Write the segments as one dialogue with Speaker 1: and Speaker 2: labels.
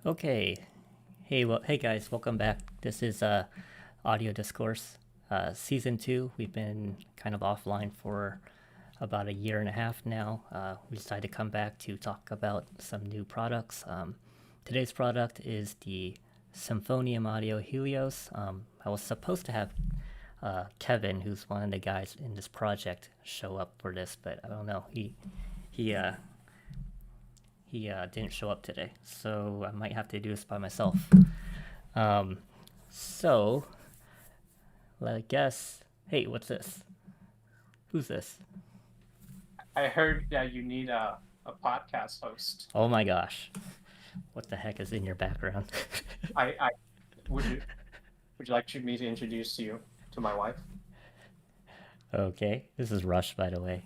Speaker 1: Okay. Hey guys, welcome back. This is Audio Discourse, Season 2. We've been kind of offline for about a year and a half now. We decided to come back to talk about some new products. Today's product is the Symphonium Audio Helios. I was supposed to have Kevin, who's one of the guys in this project, show up for this, but I don't know. He didn't show up today, so I might have to do this by myself. So, I guess. Hey, what's this? Who's this?
Speaker 2: I heard that you need a podcast host.
Speaker 1: Oh my gosh. What the heck is in your background?
Speaker 2: I would you like me to introduce you to my wife?
Speaker 1: Okay, this is Rush, by the way,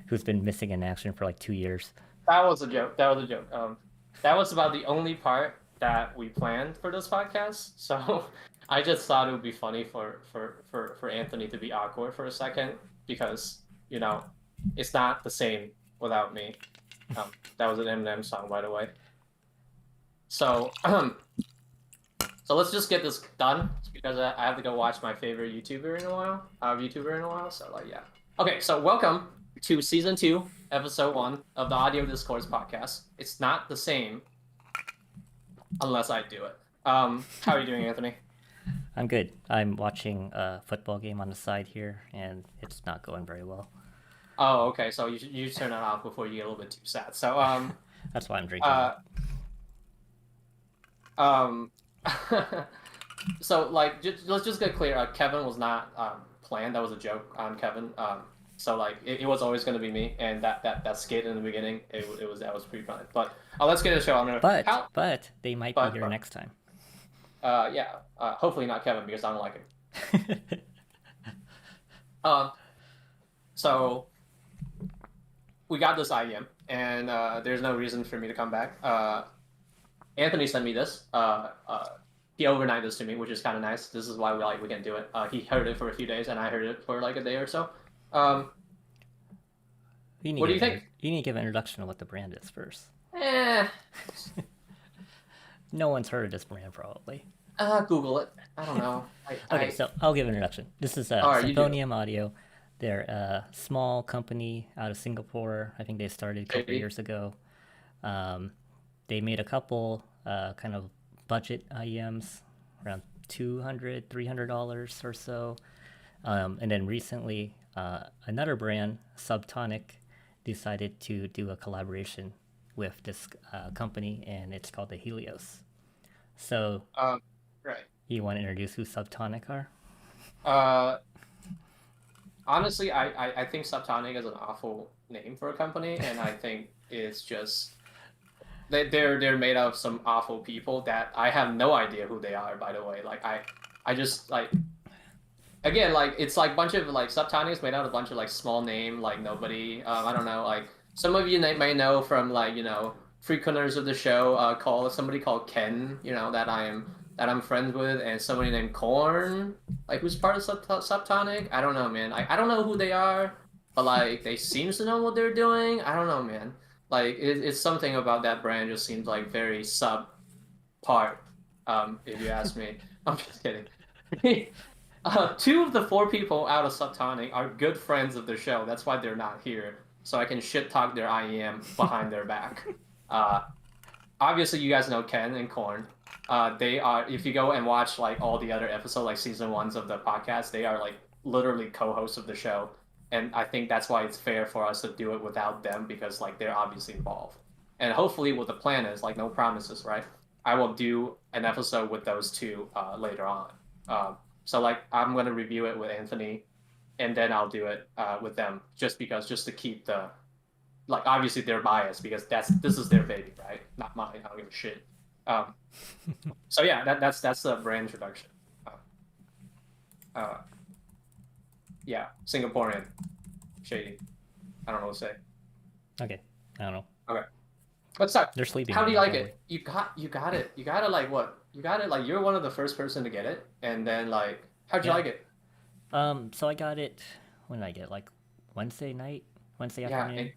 Speaker 1: who's been missing in action for like 2 years.
Speaker 2: That was a joke. That was a joke. That was about the only part that we planned for this podcast. So I just thought it would be funny for Anthony to be awkward for a second because it's not the same without me. That was an Eminem song, by the way. So so let's just get this done because I have to go watch my favorite YouTuber in a while. So yeah. Okay, so welcome to Season 2, Episode 1 of the Audio Discourse podcast. It's not the same unless I do it. How are you doing, Anthony?
Speaker 1: I'm good. I'm watching a football game on the side here, and it's not going very well.
Speaker 2: Oh, okay. So you should turn it off before you get a little bit too sad. So
Speaker 1: That's why I'm drinking.
Speaker 2: So like let's just get clear. Kevin was not planned. That was a joke on Kevin. So like it was always going to be me, and that skit in the beginning, that was pre-planned. But let's get a show on.
Speaker 1: But they might be here next time.
Speaker 2: Yeah. Hopefully not Kevin because I don't like him. So we got this IEM, and there's no reason for me to come back. Anthony sent me this. He overnighted this to me, which is kind of nice. This is why we can do it. He heard it for a few days, and I heard it for like a day or so. What do you think?
Speaker 1: You need to give an introduction of what the brand is first.
Speaker 2: Eh.
Speaker 1: No one's heard of this brand, probably.
Speaker 2: Google it. I don't know.
Speaker 1: So I'll give an introduction. This is Symphonium Audio. They're a small company out of Singapore. I think they started a couple years ago. They made a couple kind of budget IEMs, around $200, $300 or so. And then recently, another brand, Subtonic, decided to do a collaboration with this company, and it's called the Helios. So,
Speaker 2: right.
Speaker 1: You want to introduce who Subtonic are?
Speaker 2: Honestly, I think Subtonic is an awful name for a company, and I think it's just they're made of some awful people that I have no idea who they are. By the way, like I just like. Again, like it's like a bunch of like Subtonic is made out of a bunch of like small name, like nobody. I don't know. Like some of you may know from like frequenters of the show. Somebody called Ken. That I'm friends with, and somebody named Korn, like who's part of Subtonic. I don't know, man. I don't know who they are, but like they seems to know what they're doing. I don't know, man. Like it's something about that brand just seems like very sub part. If you ask me, I'm just kidding. Two of the four people out of Subtonic are good friends of the show. That's why they're not here. So I can shit talk their IEM behind their back. Obviously, you guys know Ken and Korn. They are, if you go and watch like all the other episodes, like season ones of the podcast, they are like literally co-hosts of the show. And I think that's why it's fair for us to do it without them because like they're obviously involved. And hopefully what the plan is, like no promises, right? I will do an episode with those two later on. So like I'm gonna review it with Anthony, and then I'll do it with them just to keep the like obviously they're biased because this is their baby, right? Not mine. I don't give a shit. So yeah, that's the brand introduction. Yeah, Singaporean, shady. I don't know what to say.
Speaker 1: Okay, I don't know.
Speaker 2: Okay, let's start.
Speaker 1: They're sleeping.
Speaker 2: How do you like it? You got it. You got it like what? You got it like you're one of the first person to get it, and then like how'd you like it?
Speaker 1: So I got it when did I get it? Like Wednesday night, Wednesday afternoon.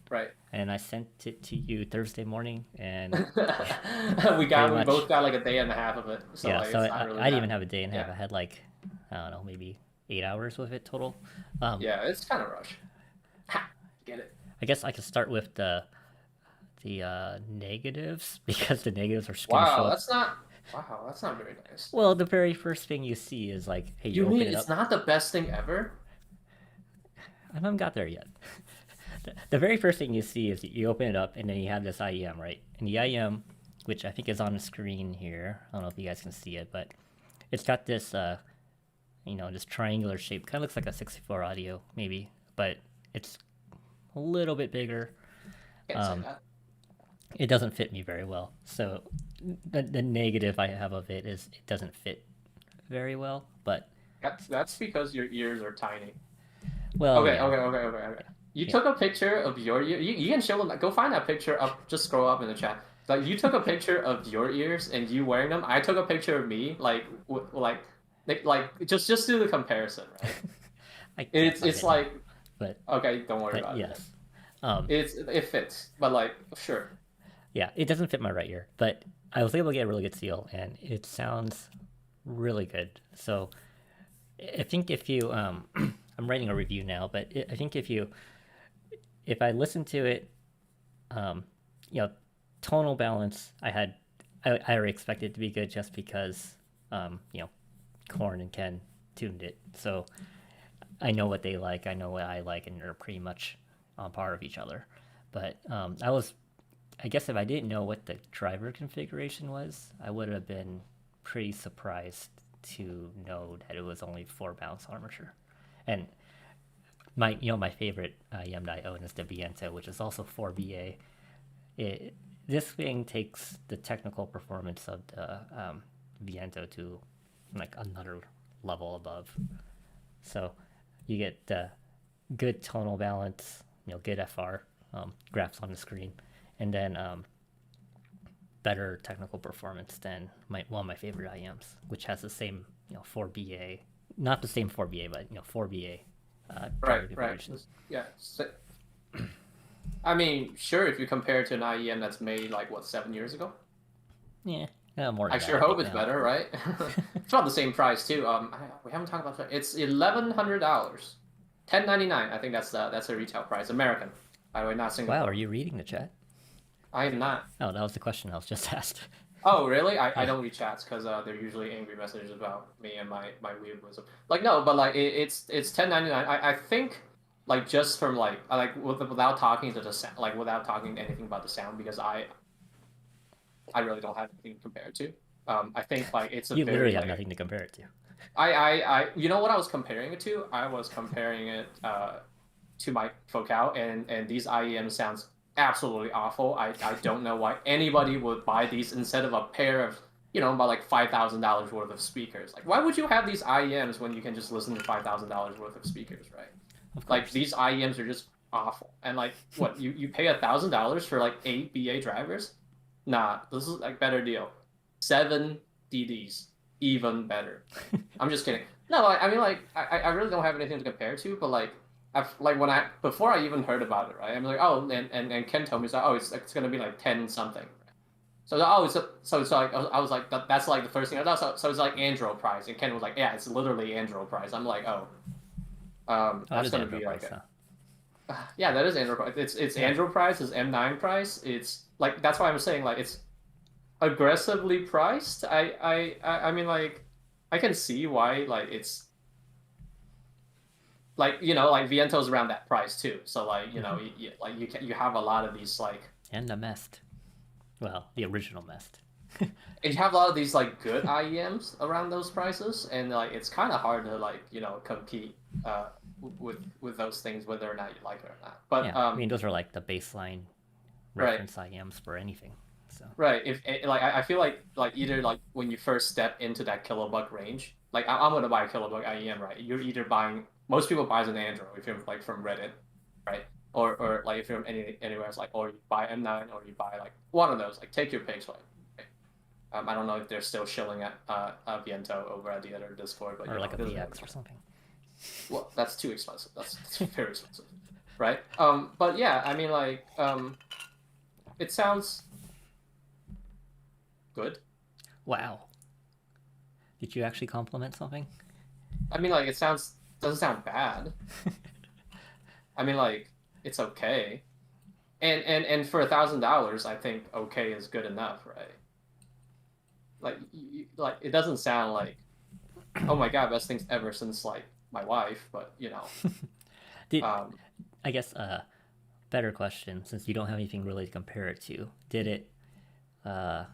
Speaker 2: Right.
Speaker 1: And I sent it to you Thursday morning, and
Speaker 2: we
Speaker 1: much,
Speaker 2: both got like a day and a half of it. So
Speaker 1: yeah.
Speaker 2: like
Speaker 1: So
Speaker 2: it's not really
Speaker 1: I didn't even have a day and a half.
Speaker 2: yeah.
Speaker 1: I had like, I don't know, maybe 8 hours with it total.
Speaker 2: Yeah, it's kind of rush. Ha! Get it.
Speaker 1: I guess I could start with the negatives because the negatives are just gonna show
Speaker 2: Wow,
Speaker 1: up.
Speaker 2: that's not. Wow, that's not very nice.
Speaker 1: Well, the very first thing you see is like, hey,
Speaker 2: You
Speaker 1: you
Speaker 2: mean
Speaker 1: open it
Speaker 2: it's
Speaker 1: up.
Speaker 2: not the best thing ever?
Speaker 1: I haven't got there yet. The very first thing you see is you open it up and then you have this IEM, right? And the IEM, which I think is on the screen here, I don't know if you guys can see it, but it's got this, this triangular shape. Kind of looks like a 64 audio, maybe, but it's a little bit bigger.
Speaker 2: Can't say that.
Speaker 1: It doesn't fit me very well. So the negative I have of it is it doesn't fit very well, but
Speaker 2: That's because your ears are tiny.
Speaker 1: well,
Speaker 2: Okay,
Speaker 1: yeah.
Speaker 2: okay. You took a picture of your ear. You can show them. Go find that picture up. Just scroll up in the chat. Like you took a picture of your ears and you wearing them. I took a picture of me, just do the comparison, right? It's like,
Speaker 1: but
Speaker 2: okay, don't worry about
Speaker 1: yes.
Speaker 2: it. It fits, but like sure.
Speaker 1: Yeah, it doesn't fit my right ear, but I was able to get a really good seal, and it sounds really good. So I think if you, I'm writing a review now, but I think if I listen to it, tonal balance, I already expected it to be good just because, Korn and Ken tuned it. So I know what they like, I know what I like, and they're pretty much on par of each other. But I guess if I didn't know what the driver configuration was, I would have been pretty surprised to know that it was only 4 bounce armature. And my favorite IEM I own is the Viento, which is also 4BA. This thing takes the technical performance of the Viento to like another level above. So you get good tonal balance, good FR, graphs on the screen, and then better technical performance than one of my favorite IEMs, which has the same 4BA, not the same 4BA, but 4BA.
Speaker 2: Right. Yeah. I mean, sure, if you compare it to an IEM that's made like what 7 years ago.
Speaker 1: Yeah, more.
Speaker 2: I sure hope it's better, right? It's about the same price too. We haven't talked about that. It's $1,100, $10.99. I think that's a retail price, American. By the way, not Singapore.
Speaker 1: Wow, are you reading the chat?
Speaker 2: I am not.
Speaker 1: Oh, that was the question I was just asked.
Speaker 2: Oh, really? I don't read chats because they're usually angry messages about me and my weird wisdom. Like no, but like it's $10.99. I think like just from without talking to the sound, like without talking anything about the sound, because I really don't have anything to compare it to. I think like it's
Speaker 1: you literally have nothing to compare it to.
Speaker 2: I you know what I was comparing it to? I was comparing it to my Focal, and these IEM sounds absolutely awful. I don't know why anybody would buy these instead of a pair of about like $5,000 worth of speakers. Like why would you have these IEMs when you can just listen to $5,000 worth of speakers, right? Like these IEMs are just awful. And like what you pay $1,000 for like 8 BA drivers? Nah, this is like better deal. 7 DDs, even better. I'm just kidding. No, I mean like I really don't have anything to compare to, but like before I even heard about it, right? I'm like, oh, and Ken told me, so it's gonna be like 10 something. So it's like I was like that's like the first thing I thought. So it's like Andro price, and Ken was like, yeah, it's literally Andro price. I'm like, that's gonna be like yeah, that is Andro price. It's Andro price, it's M9 price. It's like that's why I'm saying like it's aggressively priced. I mean like I can see why like it's. Like like Viento's around that price too, so like you have a lot of these like
Speaker 1: and the Mest, well the original Mest.
Speaker 2: You have a lot of these like good IEMs around those prices, and like it's kind of hard to like compete with those things whether or not you like it or not. But
Speaker 1: yeah, I mean those are like the baseline reference IEMs for anything. So
Speaker 2: right, if like I feel like either like when you first step into that kilobuck range, like I'm gonna buy a kilobuck IEM, right? You're either buying. Most people buys an Andro if you're like from Reddit, right? Or like if you're anywhere else, like or you buy M9 or you buy like one of those. Like take your pick. Like, I don't know if they're still shilling at Viento over at the other Discord, but
Speaker 1: or like a VX or something.
Speaker 2: Well, that's too expensive. That's very expensive. right? But yeah, I mean, like, it sounds good.
Speaker 1: Wow. Did you actually compliment something?
Speaker 2: I mean, like, doesn't sound bad. I mean, like, it's okay. And for $1,000, I think okay is good enough, right? Like it doesn't sound like, oh my god, best things ever since like my wife, but you know,
Speaker 1: Did
Speaker 2: um,
Speaker 1: I guess better question, since you don't have anything really to compare it to, did it I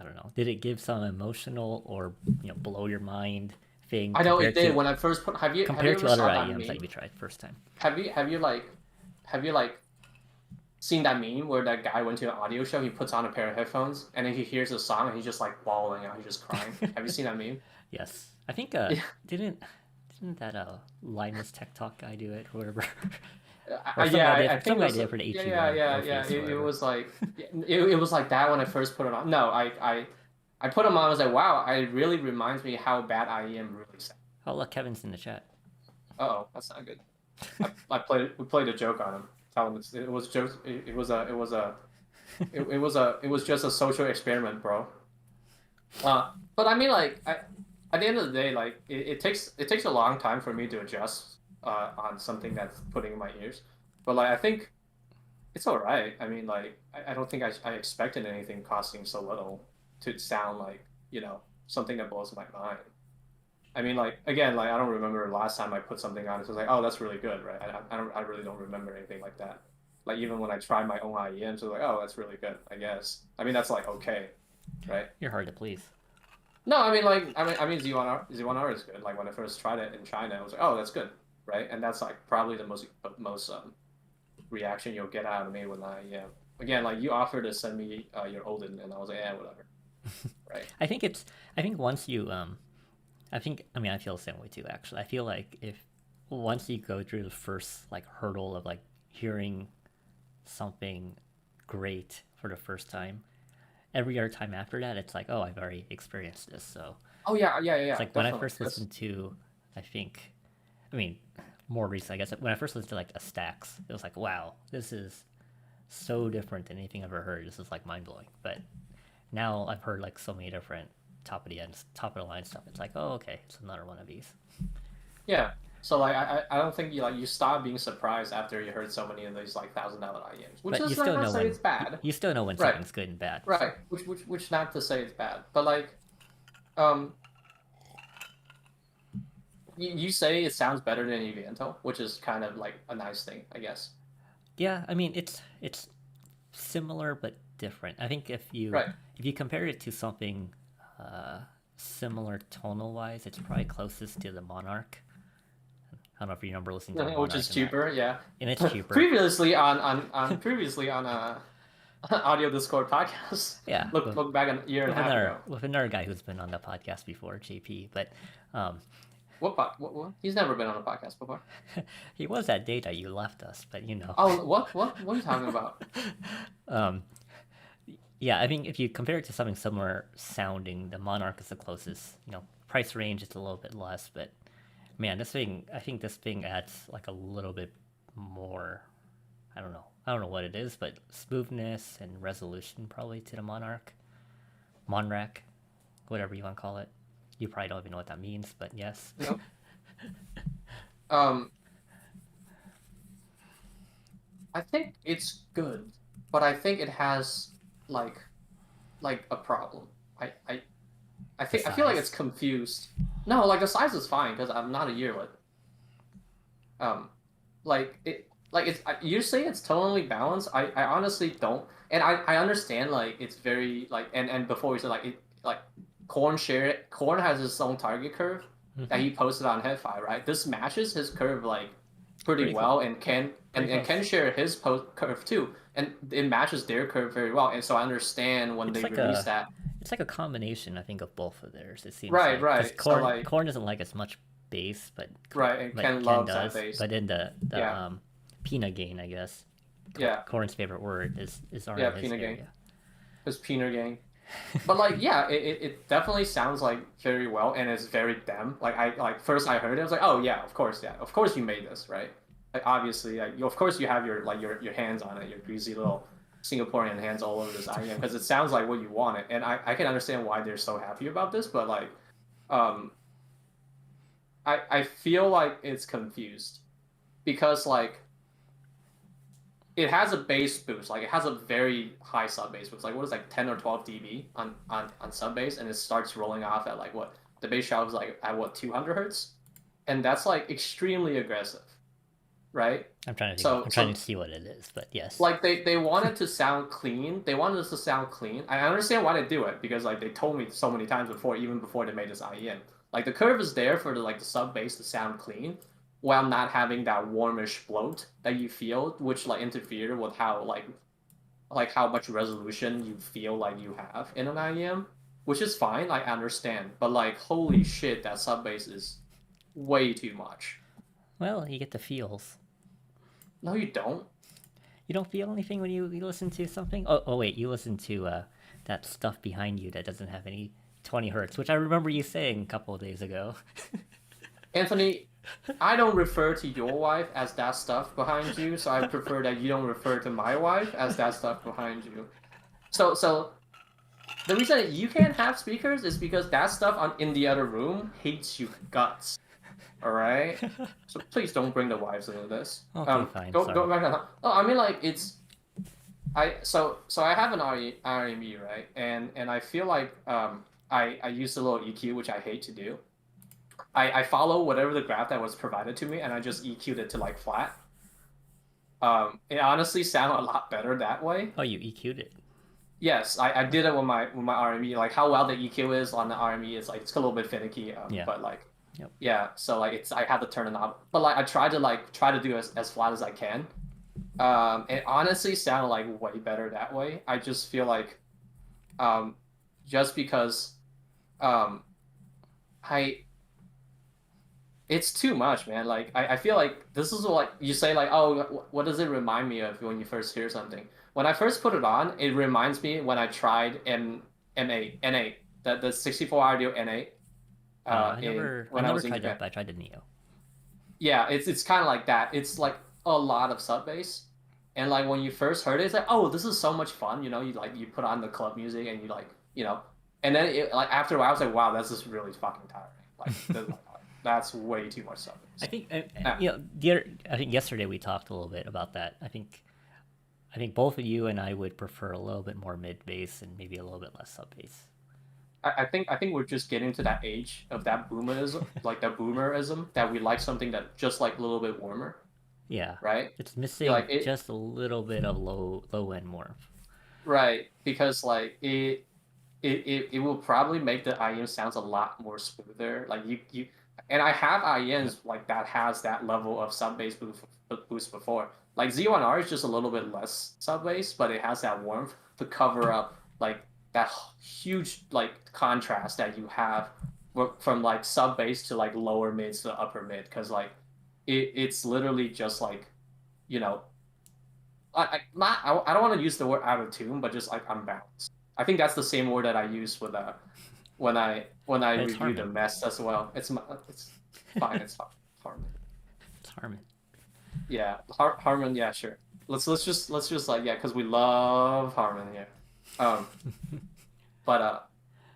Speaker 1: don't know, did it give some emotional or blow your mind thing
Speaker 2: I know it
Speaker 1: compared
Speaker 2: did
Speaker 1: to
Speaker 2: when I first put. Have you
Speaker 1: compared
Speaker 2: ever
Speaker 1: to other
Speaker 2: saw that
Speaker 1: IEMs that
Speaker 2: meme?
Speaker 1: you tried first time?
Speaker 2: Have you like seen that meme where that guy went to an audio show? He puts on a pair of headphones and then he hears a song and he's just like bawling out. He's just crying. Have you seen that meme?
Speaker 1: Yes, I think
Speaker 2: Yeah.
Speaker 1: didn't that Linus Tech Talk guy do it or whatever? Or some
Speaker 2: Yeah,
Speaker 1: guy did
Speaker 2: I think
Speaker 1: some
Speaker 2: it
Speaker 1: guy
Speaker 2: was
Speaker 1: did it for the
Speaker 2: yeah,
Speaker 1: EP1
Speaker 2: yeah.
Speaker 1: Orpheus or
Speaker 2: It
Speaker 1: whatever.
Speaker 2: was like it was like that when I first put it on. No, I put them on. I was like, wow, it really reminds me how bad I am really sad.
Speaker 1: Oh look, Kevin's in the chat.
Speaker 2: Oh, that's not good. We played a joke on him. Tell him it was jokes. It was just a social experiment, bro. But I mean, like, at the end of the day, like, it takes a long time for me to adjust on something that's putting in my ears. But like, I think it's all right. I mean, like, I don't think I expected anything costing so little to sound like, something that blows my mind. I mean, like, again, like, I don't remember the last time I put something on. It was like, oh, that's really good, right? I really don't remember anything like that. Like, even when I try my own IEMs, I was like, oh, that's really good, I guess. I mean, that's like okay, right?
Speaker 1: You're hard to please.
Speaker 2: No, I mean, like, I mean, Z1R is good. Like when I first tried it in China, I was like, oh, that's good, right? And that's like probably the most reaction you'll get out of me when again, like you offered to send me your Odin, and I was like, yeah, whatever, right?
Speaker 1: I think once you I mean I feel the same way too actually. I feel like if once you go through the first like hurdle of like hearing something great for the first time, every other time after that it's like, oh, I've already experienced this. So
Speaker 2: Oh yeah,
Speaker 1: it's like when I
Speaker 2: definitely.
Speaker 1: first listened to, I think, I mean, more recent, I guess, when I first listened to like a Stax, it was like, wow, this is so different than anything I've ever heard. This is like mind blowing. But now I've heard like so many different top of the line stuff. It's like, oh, okay, it's another one of these.
Speaker 2: Yeah. So like I don't think you stop being surprised after you heard so many of these like $1,000 IEMs, which
Speaker 1: But you
Speaker 2: is not
Speaker 1: still
Speaker 2: to
Speaker 1: know
Speaker 2: say
Speaker 1: when
Speaker 2: it's bad,
Speaker 1: you still know when
Speaker 2: right?
Speaker 1: something's good and bad. So.
Speaker 2: Right. Which not to say it's bad, but like um you say it sounds better than Eviento, which is kind of like a nice thing, I guess.
Speaker 1: Yeah, I mean it's similar but different. I think
Speaker 2: Right.
Speaker 1: if you compare it to something similar tonal wise, it's probably closest to the Monarch. I don't know if you remember listening to the Monarch,
Speaker 2: Which is cheaper, yeah.
Speaker 1: and it's cheaper.
Speaker 2: Previously on a audio Discord podcast.
Speaker 1: Yeah,
Speaker 2: Look back a year and a half ago.
Speaker 1: with another guy who's been on the podcast before, JP. But
Speaker 2: What? He's never been on a podcast before.
Speaker 1: he was that day that you left us, but you know.
Speaker 2: Oh, what are you talking about?
Speaker 1: Yeah, I think if you compare it to something similar sounding, the Monarch is the closest. Price range is a little bit less, but man, I think this thing adds like a little bit more. I don't know what it is, but smoothness and resolution probably to the Monarch, whatever you want to call it. You probably don't even know what that means, but yes.
Speaker 2: Nope. Um, I think it's good, but I think it has like a problem. I feel like it's confused. No, like the size is fine because I'm not a yearlet. You say it's totally balanced. I honestly don't, and I understand like it's very like and before we said like Korn has his own target curve that he posted on HeadFi, right? This matches his curve like pretty well, cool. And Ken share his curve too, and it matches their curve very well. And so I understand when they release that.
Speaker 1: It's like a combination, I think, of both of theirs. It seems
Speaker 2: right.
Speaker 1: Korn doesn't like as much bass, but
Speaker 2: and Ken loves that bass.
Speaker 1: But in the peanut gain, I guess. Korn's favorite word is
Speaker 2: yeah, peanut gang. His peanut gang. But like it definitely sounds like very well, and it's very them. Like first I heard it, I was like, oh yeah, of course you made this, right? like obviously, like, of course you have your like your hands on it, your greasy little Singaporean hands all over this IEM because it sounds like what you want it, and I can understand why they're so happy about this, but like, um, I feel like it's confused because like it has a bass boost, like it has a very high sub bass boost, like what is like 10 or 12 dB on sub bass, and it starts rolling off at like what the bass shelf is like at what 200 hertz, and that's like extremely aggressive, right?
Speaker 1: I'm trying to think.
Speaker 2: So
Speaker 1: I'm trying to see what it is, but yes.
Speaker 2: like they wanted to sound clean. They wanted us to sound clean. I understand why they do it because like they told me so many times before, even before they made this IEM. Like the curve is there for the like the sub bass to sound clean, while not having that warmish bloat that you feel, which like interfere with how like how much resolution you feel like you have in an IEM, which is fine. I understand, but like holy shit, that sub bass is way too much.
Speaker 1: Well, you get the feels.
Speaker 2: No, you don't.
Speaker 1: You don't feel anything when you listen to something? Oh wait, you listen to that stuff behind you that doesn't have any 20 hertz, which I remember you saying a couple of days ago.
Speaker 2: Anthony, I don't refer to your wife as that stuff behind you, so I prefer that you don't refer to my wife as that stuff behind you. So the reason that you can't have speakers is because that stuff in the other room hates you guts. All right. So please don't bring the wives into this.
Speaker 1: Okay, fine.
Speaker 2: Go back on. Oh, I mean like it's. So I have an RME, right, and I feel like I use a little EQ, which I hate to do. I follow whatever the graph that was provided to me, and I just EQ'd it to like flat. It honestly sounded a lot better that way.
Speaker 1: Oh, you EQ'd it.
Speaker 2: Yes, I did it with my RME. Like how well the EQ is on the RME is like it's a little bit finicky.
Speaker 1: Yeah.
Speaker 2: But like.
Speaker 1: Yep.
Speaker 2: Yeah, so like it's I had to turn it on, but like I tried to do as flat as I can. It honestly sounded like way better that way. I just feel like, just because, I it's too much, man. Like I feel like this is what you say like, oh, what does it remind me of when you first hear something? When I first put it on, it reminds me when I tried N8, the 64 audio N8.
Speaker 1: I never tried that, but I tried the Neo.
Speaker 2: Yeah, it's kind of like that. It's like a lot of sub bass, and like when you first heard it, it's like, oh, this is so much fun. You know, you put on the club music and you like, and then like after a while, I was like, wow, that's just really fucking tiring. Like that's way too much sub bass.
Speaker 1: I think I think yesterday we talked a little bit about that. I think both of you and I would prefer a little bit more mid bass and maybe a little bit less sub bass.
Speaker 2: I think we're just getting to that age of that boomerism, like that boomerism, that we like something that just like a little bit warmer.
Speaker 1: Yeah.
Speaker 2: Right.
Speaker 1: It's missing just a little bit of low end warmth.
Speaker 2: Right, because like it will probably make the IEM sounds a lot more smoother. Like you and I have IEMs like that has that level of sub bass boost before. Like Z1R is just a little bit less sub bass, but it has that warmth to cover up like that huge like contrast that you have from like sub bass to like lower mids to upper mid, because like it's literally just like, I don't want to use the word out of tune, but just like unbalanced. I think that's the same word that I use with when I review the mess as well. It's fine. It's Harman.
Speaker 1: It's Harman.
Speaker 2: Yeah, Harman. Yeah, sure. Let's just like, yeah, because we love Harman here. But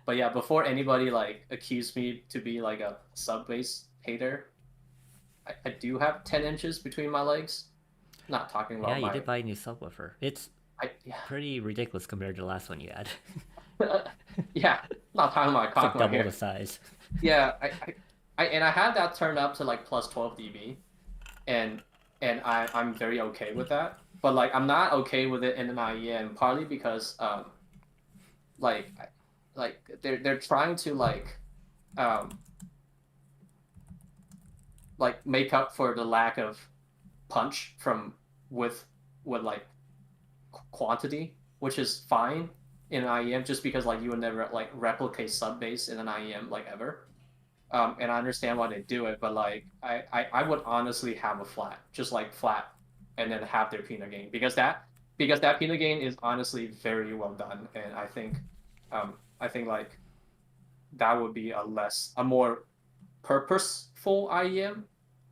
Speaker 2: yeah, before anybody like accuse me to be like a sub bass hater, I do have 10 inches between my legs. Not talking about.
Speaker 1: Yeah, you did buy a new subwoofer. It's pretty ridiculous compared to the last one you had.
Speaker 2: Yeah, not talking about
Speaker 1: it's like double the size.
Speaker 2: Yeah, I had that turned up to like plus 12 dB, and I'm very okay with that. But like I'm not okay with it in an IEM, partly because like they're trying to like make up for the lack of punch with like quantity, which is fine in an IEM, just because like you would never like replicate sub bass in an IEM like ever. And I understand why they do it, but like I would honestly have a flat, just like flat, and then have their peanut gain, because that peanut gain is honestly very well done, and I think like that would be a more purposeful IEM,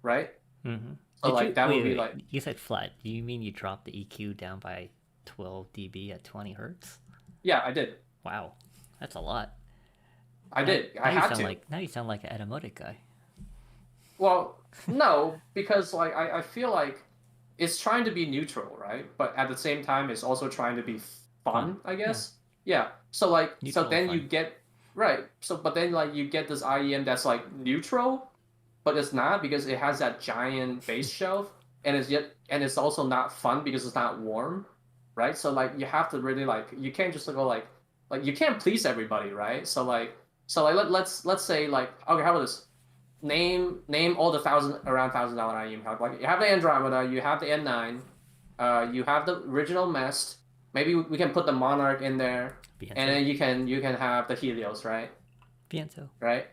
Speaker 2: right?
Speaker 1: Mm-hmm.
Speaker 2: So like that would be
Speaker 1: wait,
Speaker 2: like,
Speaker 1: you said flat. Do you mean you dropped the EQ down by 12 dB at 20 hertz?
Speaker 2: yeah, I did.
Speaker 1: Wow, that's a lot.
Speaker 2: I
Speaker 1: Now,
Speaker 2: did. I had to.
Speaker 1: now you sound like an automotive guy.
Speaker 2: Well, no, because like I feel like it's trying to be neutral, right? But at the same time, it's also trying to be fun, I guess. Yeah. So like, so
Speaker 1: Neutral
Speaker 2: then
Speaker 1: fun.
Speaker 2: you get right. So but then like you get this IEM that's like neutral, but it's not because it has that giant bass shelf, and it's also not fun because it's not warm, right? So like you have to really like you can't just go like you can't please everybody, right? So like let's say like okay, how about this? Name all the around $1,000 IEM. Like you have the Andromeda, you have the N9, you have the original Mest. Maybe we can put the Monarch in there,
Speaker 1: Viento.
Speaker 2: and then you can have the Helios, right?
Speaker 1: Viento.
Speaker 2: Right,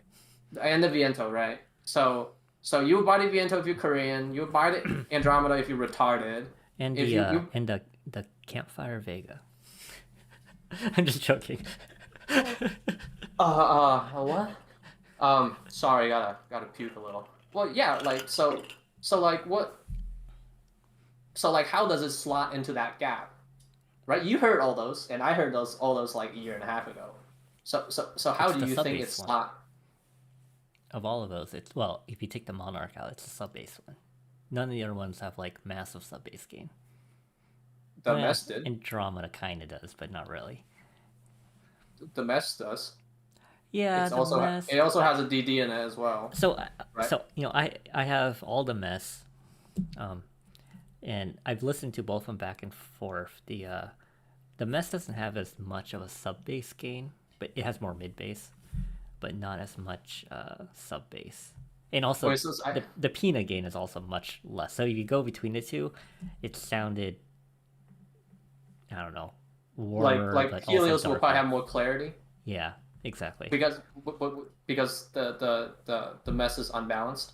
Speaker 2: and the Viento, right? So you would buy the Viento if you're Korean. You would buy the Andromeda if you're retarded.
Speaker 1: And
Speaker 2: if you
Speaker 1: and the Campfire Vega. I'm just joking.
Speaker 2: What? Sorry, gotta puke a little. Well, yeah, like so like what? So like how does it slot into that gap? Right? You heard all those, and I heard all those like a year and a half ago. So how
Speaker 1: It's
Speaker 2: do
Speaker 1: the
Speaker 2: you think
Speaker 1: sub-bass
Speaker 2: it's
Speaker 1: one.
Speaker 2: slot?
Speaker 1: Of all of those, it's well, if you take the Monarch out, it's a sub bass one. None of the other ones have like massive sub bass gain.
Speaker 2: The Mest did.
Speaker 1: Andromeda kind of does, but not really.
Speaker 2: The Mest does.
Speaker 1: Yeah,
Speaker 2: it also has a DD in it as well.
Speaker 1: So,
Speaker 2: right?
Speaker 1: So you know, I have all the Mest, and I've listened to both of them back and forth. The Mest doesn't have as much of a sub bass gain, but it has more mid bass, but not as much sub bass. And also, the Pina gain is also much less. So if you go between the two, it sounded, I don't know, warmer,
Speaker 2: like Helios will probably have more clarity.
Speaker 1: Yeah, exactly.
Speaker 2: Because the Mest is unbalanced.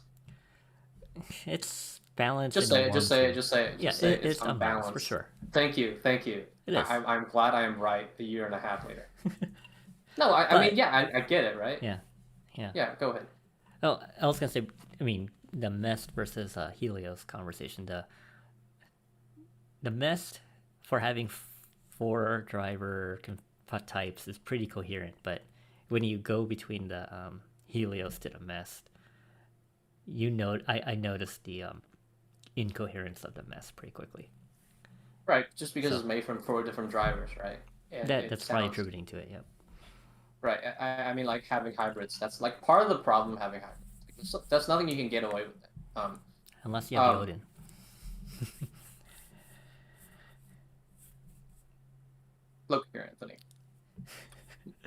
Speaker 1: It's balanced.
Speaker 2: Just say it.
Speaker 1: Yeah, it's unbalanced for sure.
Speaker 2: Thank you.
Speaker 1: It is.
Speaker 2: I'm glad I am right a year and a half later. No, I mean, yeah, I get it, right?
Speaker 1: Yeah.
Speaker 2: Yeah, go ahead.
Speaker 1: Oh, I was gonna say, I mean, the Mest versus Helios conversation. The Mest for having 4 driver types is pretty coherent, but when you go between the Helios to the Mest, I noticed the incoherence of the Mest pretty quickly.
Speaker 2: Right, just because it's made from 4 different drivers, right?
Speaker 1: And that's probably attributing to it. Yep.
Speaker 2: Right. I mean, like having hybrids. That's like part of the problem having hybrids. That's nothing you can get away with.
Speaker 1: Unless you have the Odin.
Speaker 2: Look here, Anthony.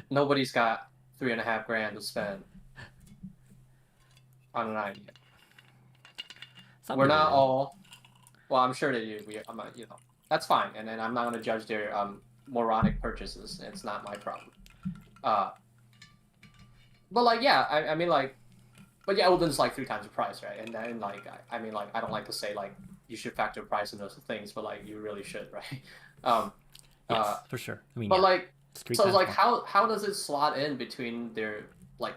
Speaker 2: Nobody's got $3,500 to spend on an idea. We're not all. Well, I'm sure they do. I'm not, that's fine, and then I'm not going to judge their moronic purchases. It's not my problem. But like, yeah, I mean, like, but yeah, Odin's like 3 times the price, right? And then like, I mean, like, I don't like to say like you should factor price in those things, but like you really should, right?
Speaker 1: Yes, for sure. I mean,
Speaker 2: but
Speaker 1: yeah,
Speaker 2: like, so like, how does it slot in between their like?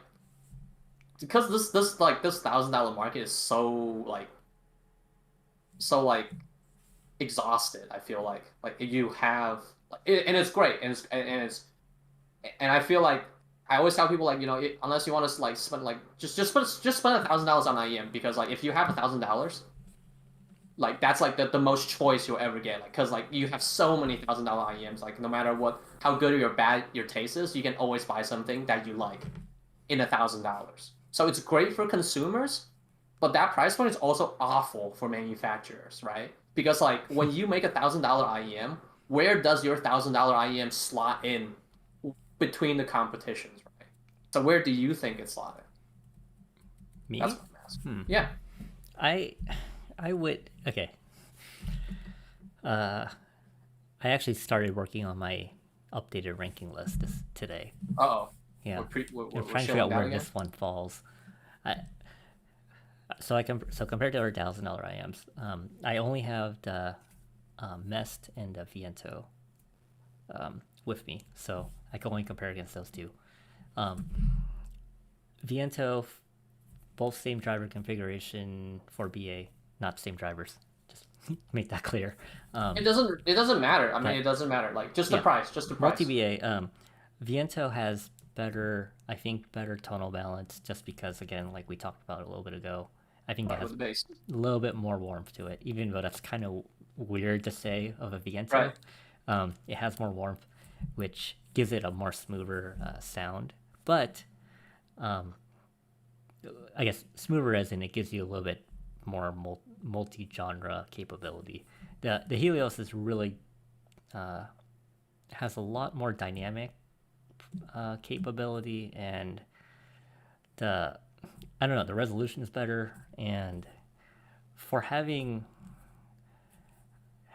Speaker 2: Because this $1,000 market is so exhausted. I feel like you have, and it's great, and I feel like I always tell people like unless you want to like spend like just spend $1,000 on IEM, because like if you have $1,000, like that's like the most choice you'll ever get, like because like you have so many $1,000 IEMs, like no matter how good or bad your taste is, you can always buy something that you like in $1,000. So it's great for consumers, but that price point is also awful for manufacturers, right? Because like when you make $1,000 IEM, where does your $1,000 IEM slot in between the competitions, right? So where do you think it's slotted?
Speaker 1: Me?
Speaker 2: That's what I'm asking. Yeah.
Speaker 1: I would. Okay. I actually started working on my updated ranking list today.
Speaker 2: Uh-oh.
Speaker 1: Yeah.
Speaker 2: We're
Speaker 1: trying to figure out where this one falls. So compared to our $1,000 IMs, I only have the Mest and the Viento with me, so I can only compare against those two. Viento, both same driver configuration for BA, not the same drivers. Just make that clear.
Speaker 2: It doesn't matter. I mean, it doesn't matter. Like just the price, just the price.
Speaker 1: Multi-BA, Viento has better tonal balance, just because, again, like we talked about a little bit ago, I think it has a little bit more warmth to it, even though that's kind of weird to say of a Viento. Right. It has more warmth, which gives it a more smoother sound. But I guess smoother as in it gives you a little bit more multi-genre capability. The Helios is really has a lot more dynamic capability, and the resolution is better, and for having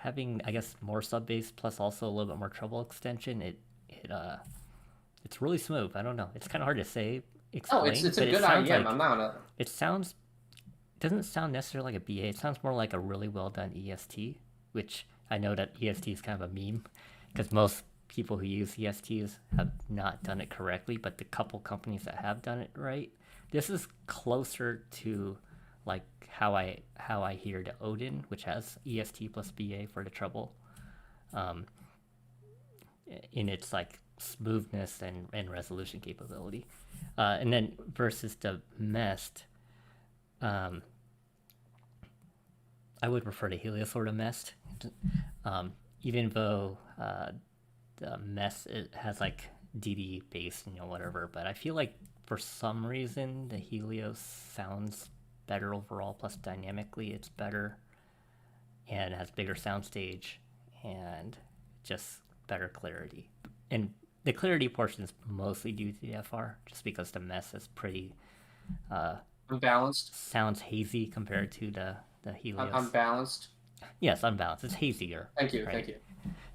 Speaker 1: I guess more sub bass plus also a little bit more treble extension, it's really smooth. I don't know, it's kind of hard to explain.
Speaker 2: It's a good IEM. I'm not gonna.
Speaker 1: It doesn't sound necessarily like a BA. It sounds more like a really well done EST, which I know that EST is kind of a meme because most people who use ESTs have not done it correctly, but the couple companies that have done it right, this is closer to like how I hear the Odin, which has EST plus BA for the treble, in its like smoothness and resolution capability, and then versus the Mest, I would prefer the Helios or the Mest, even though the Mest, it has like DD bass, whatever, but I feel like for some reason the Helios sounds better overall, plus dynamically it's better, and has bigger soundstage and just better clarity. And the clarity portion is mostly due to the FR, just because the Mest is pretty
Speaker 2: unbalanced.
Speaker 1: Sounds hazy compared to the Helios.
Speaker 2: Unbalanced.
Speaker 1: Yes, unbalanced. It's hazier.
Speaker 2: Thank you. Right? Thank you.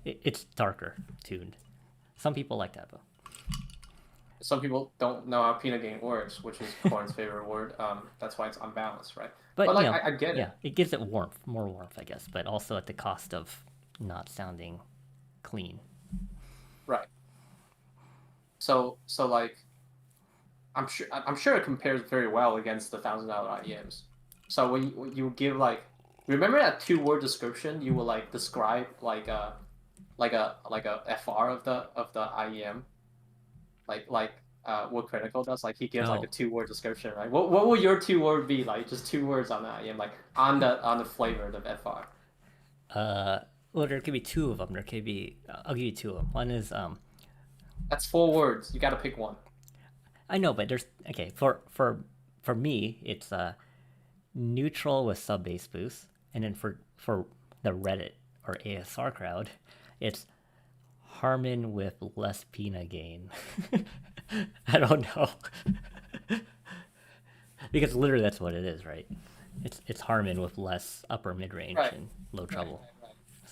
Speaker 1: It's darker tuned. Some people like that though.
Speaker 2: Some people don't know how peanut gain works, which is Corn's favorite word. That's why it's unbalanced, right?
Speaker 1: But like,
Speaker 2: I get it.
Speaker 1: Yeah, it gives it more warmth, I guess, but also at the cost of not sounding clean.
Speaker 2: Right. So like, I'm sure it compares very well against the $1,000 IEMs. So when you give like, remember that 2-word description you will like describe like a FR of the IEM, like what Critical does, like he gives like a 2-word description, right? What will your 2-word be like? Just 2 words on the IEM, like on the flavor of the FR.
Speaker 1: Well, there could be 2 of them. There could be. I'll give you 2 of them. One is
Speaker 2: That's 4 words. You got to pick one.
Speaker 1: I know, but there's for me it's neutral with sub bass boost, and then for the Reddit or ASR crowd, it's Harmon with less peanut gain. I don't know. Because literally that's what it is, right? It's Harmon with less upper mid range and low treble.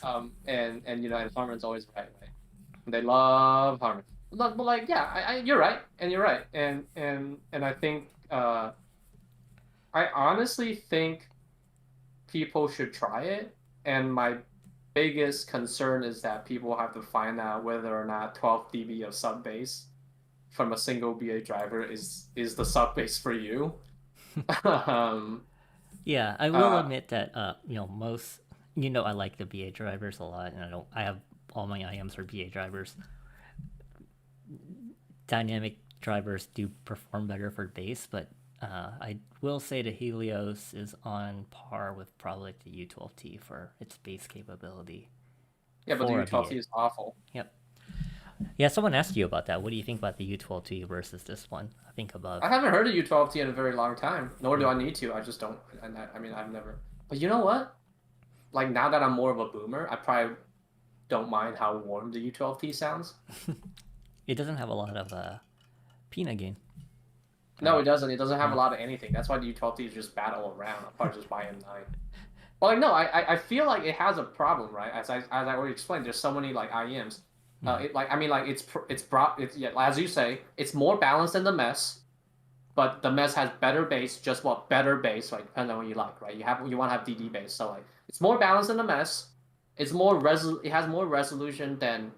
Speaker 2: Right. And Harmon's always right? They love Harmon. But like, yeah, you're right, and you're right, and I think I honestly think people should try it, and my biggest concern is that people have to find out whether or not 12 dB of sub bass from a single BA driver is the sub bass for you.
Speaker 1: Yeah, I will admit that most I like the BA drivers a lot, and I have all my IMs are BA drivers. Dynamic drivers do perform better for bass, but I will say the Helios is on par with probably the U12T for its bass capability.
Speaker 2: Yeah, but the U12T is awful.
Speaker 1: Yep. Yeah, someone asked you about that. What do you think about the U12T versus this one? I think above.
Speaker 2: I haven't heard of U12T in a very long time, nor do I need to. I just don't. I mean, I've never. But you know what? Like, now that I'm more of a boomer, I probably don't mind how warm the U12T sounds.
Speaker 1: It doesn't have a lot of peanut gain.
Speaker 2: No, it doesn't. It doesn't have a lot of anything. That's why the U12T is just battle around. I'll probably just buy M9. But like, no, I feel like it has a problem, right? As I already explained, there's so many like IEMs. As you say, it's more balanced than the Mest, but the Mest has better bass. Just what better bass, like depends on what you like, right? You want to have DD bass, so like it's more balanced than the Mest. It's more it has more resolution than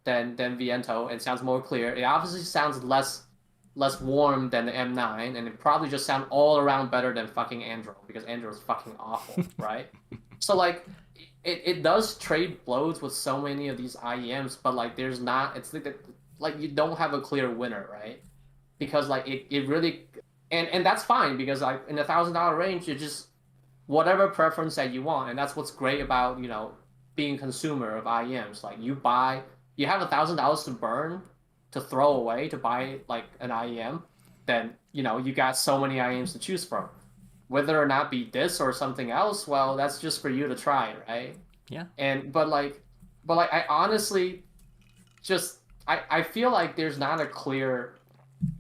Speaker 2: Viento, and sounds more clear. It obviously sounds less less warm than the M9, and it probably just sound all around better than fucking Andro, because Andro is fucking awful, right? So like, it does trade blows with so many of these IEMs, but like there's not, it's like you don't have a clear winner, right? Because like it really, and that's fine, because like in the $1,000 range, you just whatever preference that you want, and that's what's great about being a consumer of IEMs. Like you have $1,000 to burn, to throw away to buy like an IEM, then you got so many IEMs to choose from. Whether or not be this or something else, well, that's just for you to try, right?
Speaker 1: Yeah.
Speaker 2: But I honestly just I feel like there's not a clear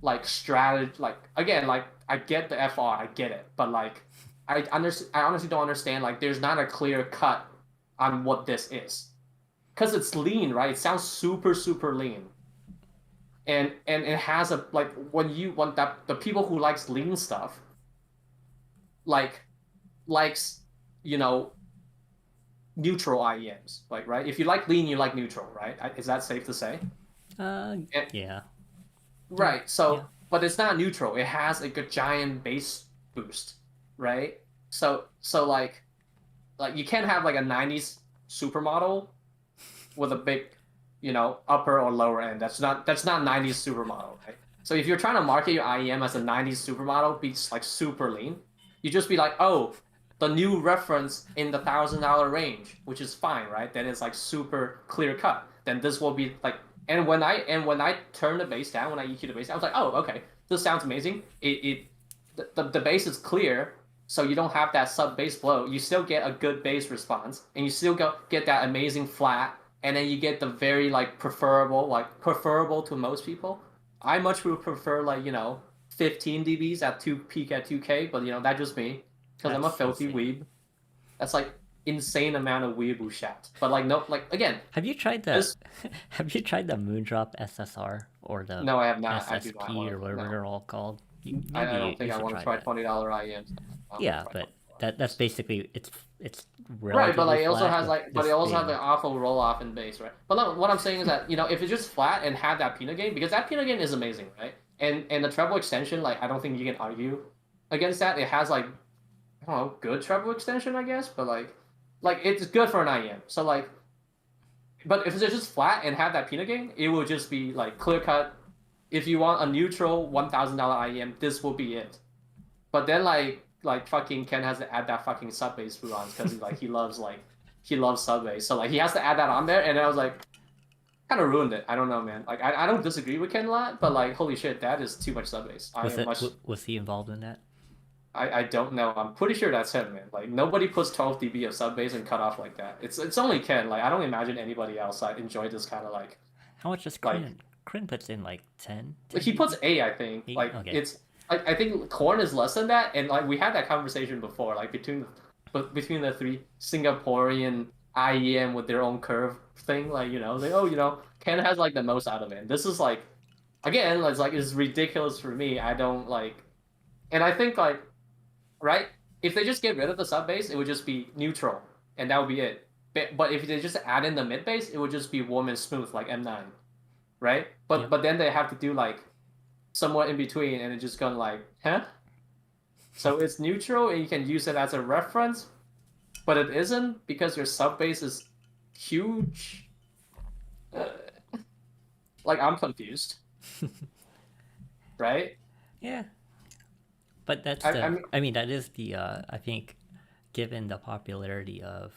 Speaker 2: like strategy. Like again, like I get the FR, I get it, but like I honestly don't understand. Like there's not a clear cut on what this is, because it's lean, right? It sounds super super lean, and it has a like when you want that the people who likes lean stuff likes neutral IEMs, like, right? If you like lean, you like neutral, right? Is that safe to say?
Speaker 1: Yeah.
Speaker 2: Right. So,
Speaker 1: yeah.
Speaker 2: But it's not neutral. It has like a giant bass boost, right? So like you can't have like a '90s supermodel with a big, upper or lower end. That's not '90s supermodel, right? So if you're trying to market your IEM as a '90s supermodel, be like super lean, you just be like, oh, the new reference in the $1,000 range, which is fine, right? Then it's like super clear cut. Then this will be like, and when I turn the bass down, when I EQ the bass down, I was like, oh, okay, this sounds amazing. The bass is clear, so you don't have that sub bass blow. You still get a good bass response, and you still get that amazing flat, and then you get the very like preferable to most people. I much would prefer like 15 dBs at peak at 2K, but that's just me, because I'm a filthy weeb. That's like insane amount of weeaboo shat. But like no, like again.
Speaker 1: Have you tried the Have you tried the Moondrop SSR or the
Speaker 2: No, I have not.
Speaker 1: SSP or whatever they're all called?
Speaker 2: I don't think I want to try $20 IEMs.
Speaker 1: Yeah, but that's basically it's
Speaker 2: right, but like it also has
Speaker 1: but
Speaker 2: it also has an awful roll off in bass, right? But look, what I'm saying is that if it's just flat and have that peanut gain, because that peanut gain is amazing, right? And the treble extension, like I don't think you can argue against that. It has like I don't know, good treble extension, I guess, but like it's good for an IEM. So like, but if it's just flat and have that peanut gain, it will just be like clear cut. If you want a neutral $1,000 IEM, this will be it. But then like fucking Ken has to add that fucking sub bass on because he loves sub bass, so like he has to add that on there, and I was like, kind of ruined it. I don't know, man. Like I don't disagree with Ken a lot, but like holy shit, that is too much sub bass.
Speaker 1: Was he involved in that?
Speaker 2: I don't know. I'm pretty sure that's him, man. Like nobody puts 12 dB of sub bass and cut off like that. It's only Ken. Like I don't imagine anybody else enjoy this kind of like.
Speaker 1: How much does Kryn? Kryn puts in like 10.
Speaker 2: Like he puts 8, I think.
Speaker 1: 8?
Speaker 2: Like
Speaker 1: okay.
Speaker 2: It's I think Korn is less than that, and like we had that conversation before, like between the three Singaporean IEM with their own curve thing, like Ken has like the most out of it. This is like, again, it's ridiculous for me. I don't like, and I think like, right? If they just get rid of the sub bass, it would just be neutral, and that would be it. But if they just add in the mid bass, it would just be warm and smooth like M9, right? But then they have to do like somewhat in between, and it's just going like, huh? So it's neutral, and you can use it as a reference, but it isn't because your sub bass is huge. Like I'm confused, right?
Speaker 1: Yeah, but that's I mean that is the I think, given the popularity of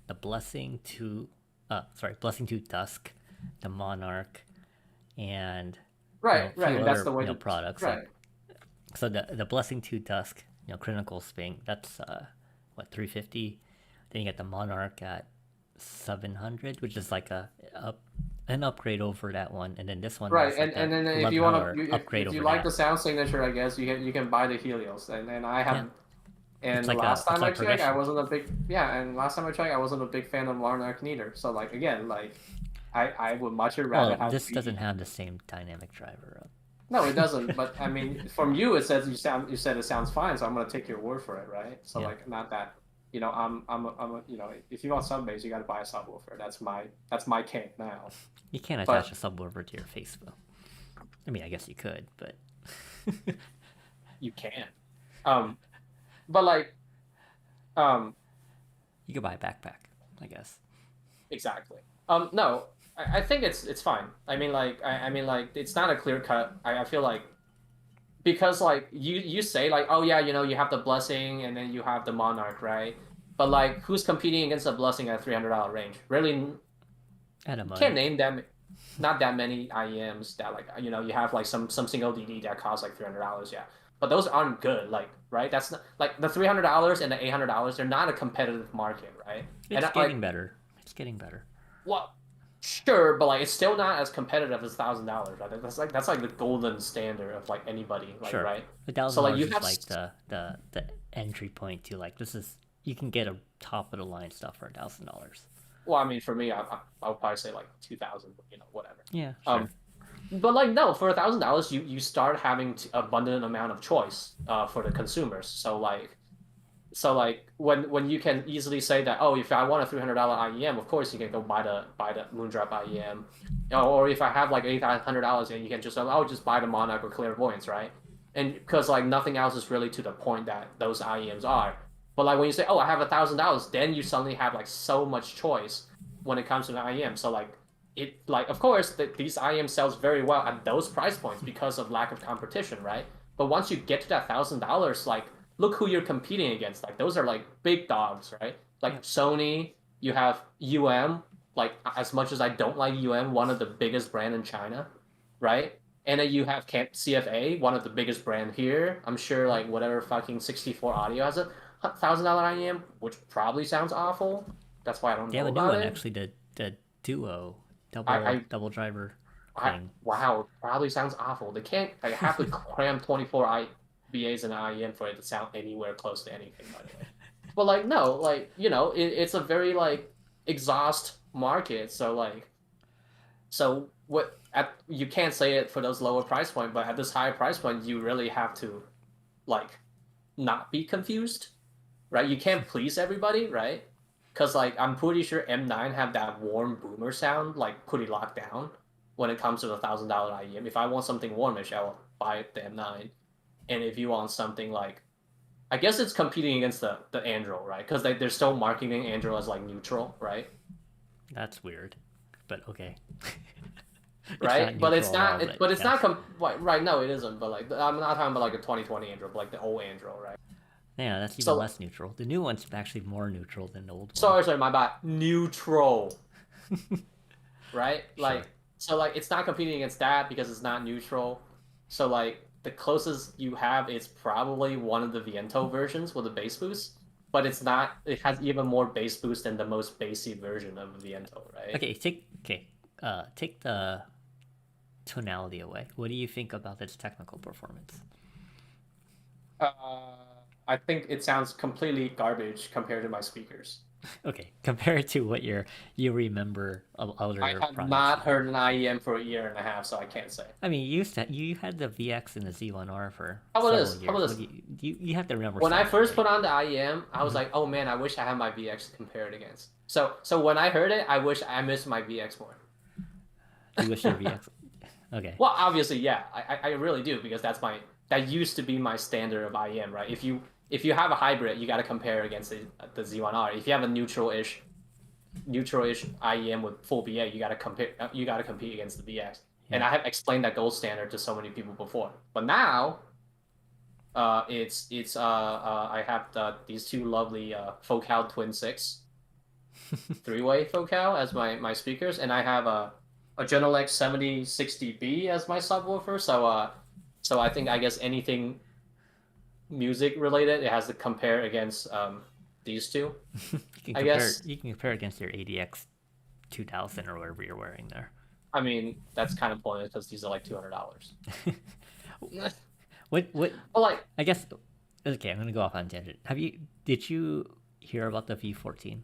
Speaker 1: the Blessing to Dusk, the Monarch, and
Speaker 2: right, and that's the way
Speaker 1: products.
Speaker 2: Right.
Speaker 1: Like, so the Blessing to Dusk, Clinical Sping, that's what, 350. Then you get the Monarch at 700, which is like an upgrade over that one, and then this one.
Speaker 2: Right, and then if you want to
Speaker 1: upgrade
Speaker 2: if you
Speaker 1: over
Speaker 2: like
Speaker 1: that.
Speaker 2: the sound signature, I guess you can buy the Helios, and I have. Yeah. And
Speaker 1: like
Speaker 2: last time I checked, I wasn't a big and last time I checked, I wasn't a big fan of Monarch neither. So like again, like I would much rather have.
Speaker 1: This doesn't have the same dynamic driver.
Speaker 2: No, it doesn't. But I mean, from you, it says you said it sounds fine, so I'm gonna take your word for it, right? So like, not that, I'm a if you want sub bass, you got to buy a subwoofer. That's my camp now.
Speaker 1: You can't attach a subwoofer to your face, though. I mean, I guess you could, but
Speaker 2: You can. But like, um,
Speaker 1: You could buy a backpack, I guess.
Speaker 2: exactly. No, I think it's fine. I mean, like, I mean, like, it's not a clear cut. I feel like because like you say like, oh yeah, you have the blessing and then you have the monarch, right? But like, who's competing against the blessing at $300 range? Really,
Speaker 1: And a
Speaker 2: can't
Speaker 1: monarch.
Speaker 2: name them. Not that many IEMs that like you have like some single DD that costs like $300, yeah. But those aren't good, like right? That's not like the $300 and the $800. They're not a competitive market, right? And
Speaker 1: It's getting
Speaker 2: like,
Speaker 1: better. It's getting better.
Speaker 2: well, sure, but like it's still not as competitive as $1,000, right? That's like the golden standard of like anybody, like
Speaker 1: Sure.
Speaker 2: right.
Speaker 1: A thousand
Speaker 2: So like
Speaker 1: dollars
Speaker 2: you
Speaker 1: is
Speaker 2: have,
Speaker 1: like the entry point to like this is you can get a top of the line stuff for $1,000.
Speaker 2: well, I mean, for me, I would probably say like 2,000, whatever.
Speaker 1: Yeah,
Speaker 2: Um,
Speaker 1: sure.
Speaker 2: but like no, for $1,000, you start having abundant amount of choice for the consumers. So like when you can easily say that, oh, if I want a $300 IEM, of course you can go buy the Moondrop IEM, or if I have like $800, and you can just say, oh, just buy the Monarch or Clairvoyance, right? And because like nothing else is really to the point that those IEMs are. But like when you say, oh, I have $1,000, then you suddenly have like so much choice when it comes to the IEM. So like it like of course these IEM sells very well at those price points because of lack of competition, right? But once you get to that $1,000, like look who you're competing against. Like those are like big dogs, right? Like
Speaker 1: Yep.
Speaker 2: Sony, you have like as much as I don't like one of the biggest brand in China, right? And then you have CFA, one of the biggest brand here. I'm sure like whatever fucking 64 audio has a $1,000 IEM, which probably sounds awful. That's why I don't
Speaker 1: They have
Speaker 2: know
Speaker 1: a new
Speaker 2: about
Speaker 1: one
Speaker 2: it.
Speaker 1: actually, the duo
Speaker 2: I
Speaker 1: double driver
Speaker 2: I
Speaker 1: thing.
Speaker 2: wow, probably sounds awful. They can't like have to cram 24 VAs and IEM for it to sound anywhere close to anything, by the way. But like no, like it's a very like exhaust market. So what at you can't say it for those lower price point, but at this higher price point, you really have to like not be confused, right? You can't please everybody, right? Because like I'm pretty sure M9 have that warm boomer sound like pretty locked down when it comes to the $1,000 IEM. If I want something warmish, I will buy the M9. And if you want something like, I guess it's competing against the Andro, right? Because they're still marketing Andro as like neutral, right?
Speaker 1: That's weird, but okay. It's not
Speaker 2: Right, but it's
Speaker 1: neutral at
Speaker 2: not.
Speaker 1: all, but
Speaker 2: But it's not
Speaker 1: yes.
Speaker 2: right. No, it isn't. But like, I'm not talking about like a 2020 Andro, but like the old Andro, right?
Speaker 1: Yeah, that's even
Speaker 2: So
Speaker 1: less neutral. The new one's actually more neutral than the old one.
Speaker 2: sorry, my bad. Neutral, right?
Speaker 1: Sure.
Speaker 2: Like it's not competing against that because it's not neutral. So like the closest you have is probably one of the Viento versions with a bass boost, but it's not. It has even more bass boost than the most bassy version of Viento, right?
Speaker 1: Take the tonality away. What do you think about its technical performance?
Speaker 2: Uh, I think it sounds completely garbage compared to my speakers.
Speaker 1: Okay, compared to what you remember of
Speaker 2: I
Speaker 1: other
Speaker 2: have
Speaker 1: products
Speaker 2: not
Speaker 1: you've had.
Speaker 2: heard an IEM for a year and a half, so I can't say.
Speaker 1: I mean, you had the VX and the Z1R for
Speaker 2: How about
Speaker 1: several
Speaker 2: this? How
Speaker 1: years.
Speaker 2: about
Speaker 1: What
Speaker 2: this?
Speaker 1: you have to remember
Speaker 2: When I
Speaker 1: something,
Speaker 2: first
Speaker 1: right?
Speaker 2: put on the IEM, I was
Speaker 1: Mm-hmm.
Speaker 2: like, "Oh man, I wish I had my VX to compare it against." So when I heard it, I wish I missed my VX more.
Speaker 1: You wish your VX. Okay.
Speaker 2: Well, obviously, yeah, I really do because that used to be my standard of IEM, right? If you have a hybrid, you got to compare against the Z1R. If you have a neutral-ish IEM with full BA, you got to compete against the VX. And
Speaker 1: Yeah.
Speaker 2: I have explained that gold standard to so many people before. But now, I have these two lovely Focal Twin 6 three-way Focal as my speakers, and I have a Genelec 7060B as my subwoofer. So I think I guess anything music related, it has to compare against these two. I guess.
Speaker 1: You can compare against your ADX 2000 or whatever you're wearing there.
Speaker 2: I mean, that's kind of pointless because these are like $200.
Speaker 1: What
Speaker 2: But like,
Speaker 1: I guess okay, I'm gonna go off on a tangent. Did you hear about the V14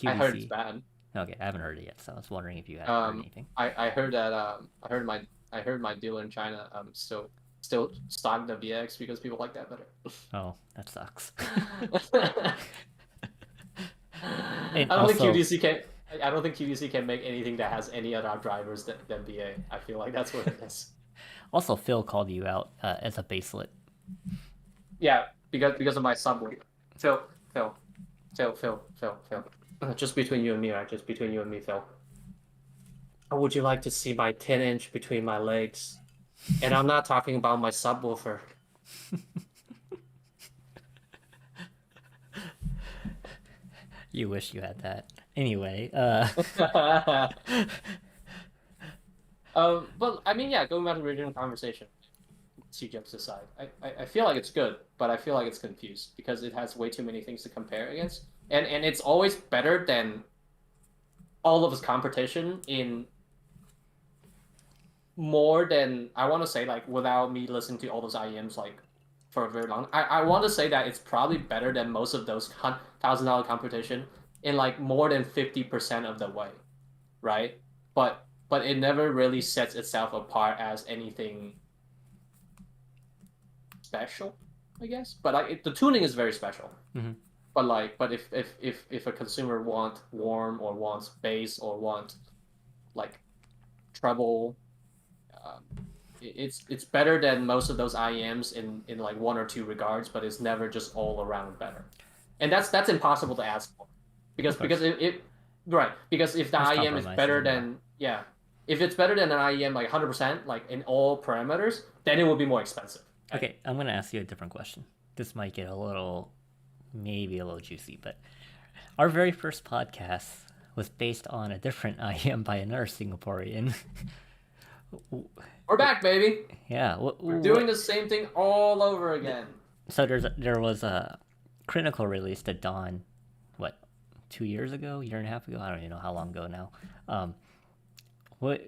Speaker 2: I heard it's
Speaker 1: QVC?
Speaker 2: bad.
Speaker 1: Okay, I haven't heard it yet, so I was wondering if you had heard anything.
Speaker 2: I heard that I heard my dealer in China still stock the VX because people like that better.
Speaker 1: Oh, that sucks.
Speaker 2: I
Speaker 1: And
Speaker 2: don't think
Speaker 1: also,
Speaker 2: QVC can. I don't think QVC can make anything that has any other drivers than VA. I feel like that's what it is.
Speaker 1: Also, Phil called you out as a baselet.
Speaker 2: Yeah, because of my subwoofer. Phil. Just between you and me, right? Just between you and me, Phil. How would you like to see my 10-inch between my legs? And I'm not talking about my subwoofer.
Speaker 1: You wish you had that. Anyway,
Speaker 2: but I mean, yeah, going back to the original conversation, jokes aside, I feel like it's good, but I feel like it's confused because it has way too many things to compare against, and it's always better than all of its competition in more than I want to say, like, without me listening to all those IEMs like for a very long. I want to say that it's probably better than most of those $1,000 competition in like more than 50% of the way, right? But it never really sets itself apart as anything special, I guess. But like the tuning is very special.
Speaker 1: mm-hmm.
Speaker 2: But if a consumer wants warm or wants bass or wants like treble, it's better than most of those IEMs in like one or two regards, but it's never just all around better. And that's impossible to ask for, because it right, because if the IEM is better than if it's better than an IEM like 100% like in all parameters, then it will be more expensive.
Speaker 1: Okay, I'm gonna ask you a different question. This might get maybe a little juicy, but our very first podcast was based on a different IEM by another Singaporean.
Speaker 2: We're back, baby.
Speaker 1: Yeah,
Speaker 2: we're doing the same thing all over again.
Speaker 1: So there was a Critical released at Dawn, 2 years ago, year and a half ago? I don't even know how long ago now. What?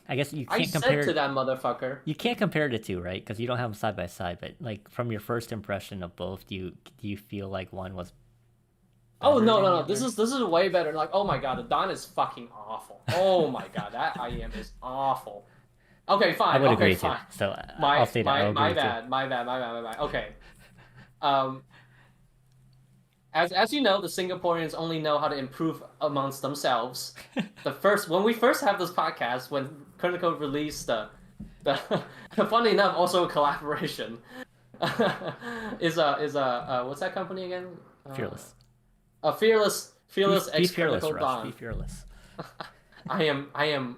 Speaker 1: I guess you can't compare
Speaker 2: to that motherfucker.
Speaker 1: You can't compare the two, right? Because you don't have them side by side. But like from your first impression of both, do you feel like one was?
Speaker 2: Oh no! This is way better. Like, oh my god, the Dawn is fucking awful. Oh my god, that IEM is awful. Okay, fine.
Speaker 1: I would agree
Speaker 2: fine.
Speaker 1: Too. So I'll say that.
Speaker 2: My bad. Okay. As you know, the Singaporeans only know how to improve amongst themselves. When we first have this podcast, when Critical released the funny enough, also a collaboration, is what's that company again?
Speaker 1: Fearless.
Speaker 2: Fearless
Speaker 1: Be fearless,
Speaker 2: Critical
Speaker 1: Rush.
Speaker 2: Dawn.
Speaker 1: Be fearless.
Speaker 2: I am.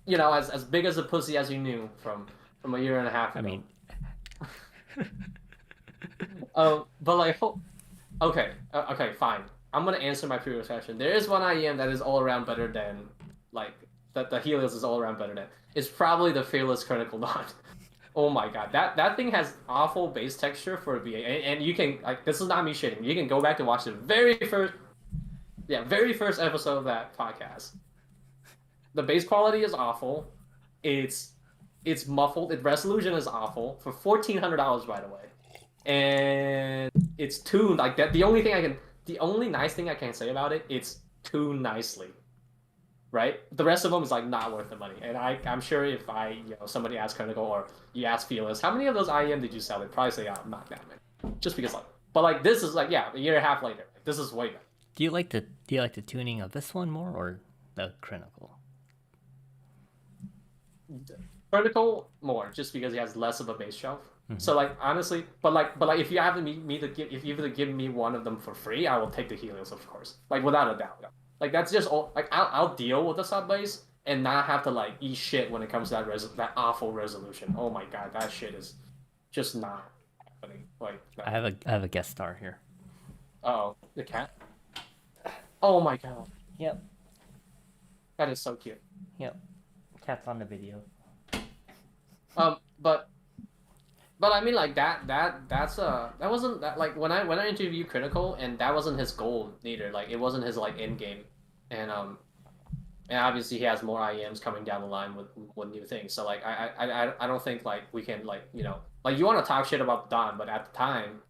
Speaker 2: You know, as big as a pussy as you knew from a year and a half ago.
Speaker 1: I mean.
Speaker 2: But like, okay, fine. I'm gonna answer my previous question. There is one IEM that is all around better than, like, that the Helios is all around better than. It's probably the Fearless Critical Dawn. Oh my god, that thing has awful bass texture for a VA, and you can, like, this is not me shitting. You can go back to watch the very first episode of that podcast. The bass quality is awful. It's muffled. Its resolution is awful for $1,400, by the way. And it's tuned like that. The only nice thing I can say about it, it's tuned nicely, right? The rest of them is like not worth the money. And I'm sure if somebody asks Critical or you ask Fearless, how many of those IEM did you sell? They'd probably say, not that many. Just because but like this is like a year and a half later. This is way better.
Speaker 1: Do you like the tuning of this one more or the Critical?
Speaker 2: Critical more, just because he has less of a bass shelf. So like honestly, but like if you have if you give me one of them for free, I will take the Helios, of course, like without a doubt. Like that's just all. Like I'll deal with the sub bass and not have to like eat shit when it comes to that awful resolution. Oh my god, that shit is just not happening. Like
Speaker 1: I have a guest star here.
Speaker 2: Oh, the cat. Oh my god.
Speaker 1: Yep.
Speaker 2: That is so cute.
Speaker 1: Yep. Cat's on the video.
Speaker 2: But I mean, like that wasn't that, like when I interviewed Critical, and that wasn't his goal neither. Like it wasn't his like end game, and obviously he has more IEMs coming down the line with new things. So like I don't think like we can like like you want to talk shit about Dawn, but at the time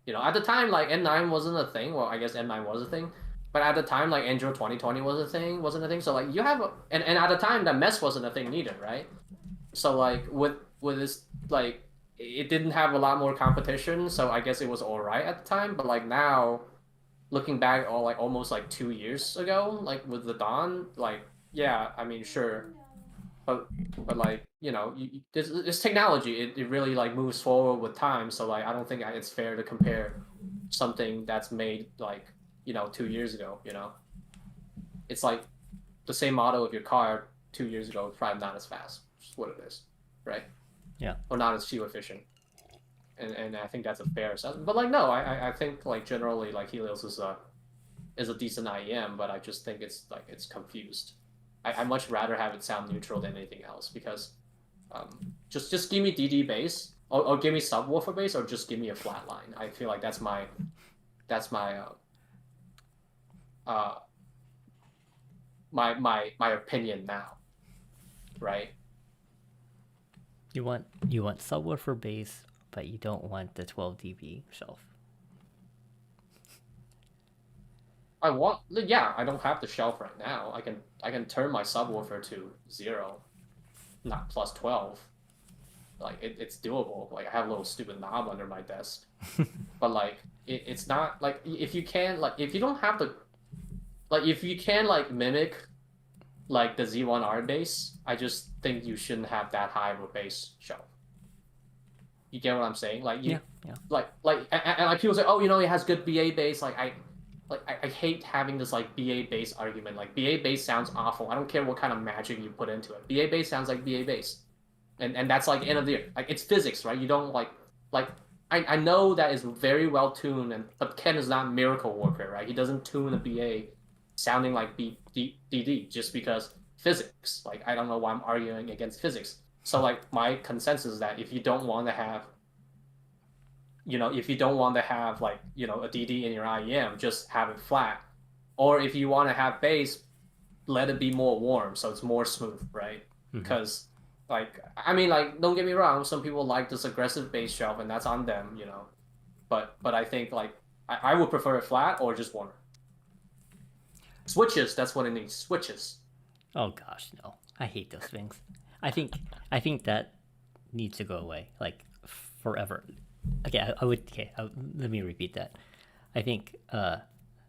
Speaker 2: like N9 wasn't a thing. Well, I guess N9 was a thing, but at the time like Android 2020 wasn't a thing. So like you have and at the time that mess wasn't a thing neither, right? So like with this like. It didn't have a lot more competition, so I guess it was all right at the time. But like now, looking back, almost like 2 years ago, like with the Dawn, like yeah, I mean sure, but like, this technology, it really like moves forward with time. So like, I don't think it's fair to compare something that's made like 2 years ago. It's like the same model of your car 2 years ago is probably not as fast, which is what it is, right?
Speaker 1: Yeah.
Speaker 2: Or not as fuel efficient. And I think that's a fair assessment. But like, no, I think like generally like Helios is a decent IEM, but I just think it's confused. I much rather have it sound neutral than anything else, because just give me DD bass, or give me subwoofer bass, or just give me a flat line. I feel like that's my my opinion now, right?
Speaker 1: You want subwoofer bass, but you don't want the 12 dB shelf.
Speaker 2: I don't have the shelf right now. I can turn my subwoofer to 0, not plus 12. Like it's doable. Like I have a little stupid knob under my desk, but like it's not like, if you don't have the, like if you can like mimic like the Z1R bass, I just think you shouldn't have that high of a bass shelf. You get what I'm saying? Like
Speaker 1: yeah.
Speaker 2: And like people say, oh, it has good BA bass. Like I hate having this like BA bass argument. Like BA bass sounds awful. I don't care what kind of magic you put into it. BA bass sounds like BA bass, and that's like end of the year. Like it's physics, right? You don't like I know that is very well tuned, but Ken is not miracle worker, right? He doesn't tune a BA sounding like DD just because physics. Like I don't know why I'm arguing against physics. So like my consensus is that if you don't want to have like a DD in your IEM, just have it flat. Or if you want to have bass, let it be more warm so it's more smooth, right? Because like, I mean, like, don't get me wrong, some people like this aggressive bass shelf, and that's on them, but I think like I would prefer it flat or just warmer. Switches, that's what it needs. Switches.
Speaker 1: Oh gosh, no. I hate those things. I think that needs to go away, like forever. Okay, let me repeat that. I think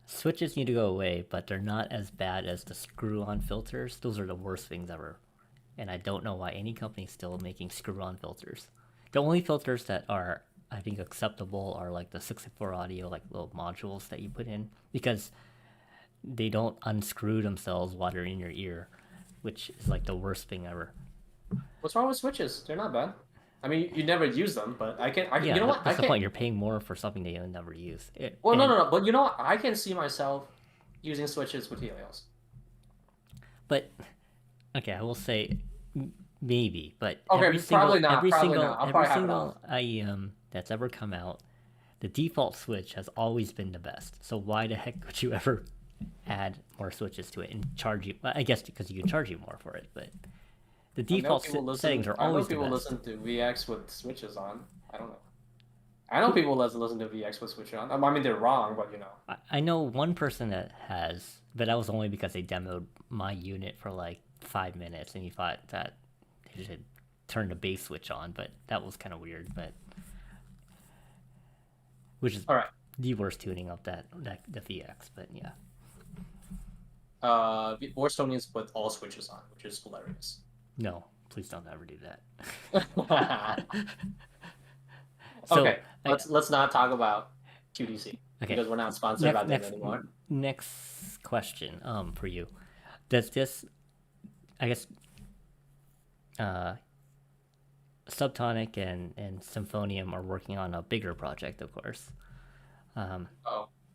Speaker 1: switches need to go away, but they're not as bad as the screw-on filters. Those are the worst things ever. And I don't know why any company is still making screw-on filters. The only filters that are, I think, acceptable are like the 64 audio, like little modules that you put in, because they don't unscrew themselves while they're in your ear, which is like the worst thing ever.
Speaker 2: What's wrong with switches? They're not bad. I mean, you never use them, but
Speaker 1: yeah,
Speaker 2: you know what?
Speaker 1: That's the point. You're paying more for something that you never use.
Speaker 2: No. But you know what? I can see myself using switches with Helios.
Speaker 1: But okay, I will say maybe. But
Speaker 2: okay, probably not.
Speaker 1: Every single
Speaker 2: not.
Speaker 1: IEM that's ever come out, the default switch has always been the best. So why the heck would you ever add more switches to it and charge you? Well, I guess because you can charge you more for it, but. The default settings are always the best.
Speaker 2: I know people listen to VX with switches on. I don't know. I know people listen to VX with switches on. I mean, they're wrong, but
Speaker 1: I know one person that has, but that was only because they demoed my unit for like 5 minutes, and he thought that they should turn the bass switch on, but that was kind of weird. But which is
Speaker 2: all right.
Speaker 1: The worst tuning of the VX, but yeah.
Speaker 2: Warstonians put all switches on, which is hilarious.
Speaker 1: No, please don't ever do that.
Speaker 2: Okay, let's not talk about QDC because we're not sponsored by them anymore.
Speaker 1: Next question, for you, does this, I guess, Subtonic and Symphonium are working on a bigger project, of course.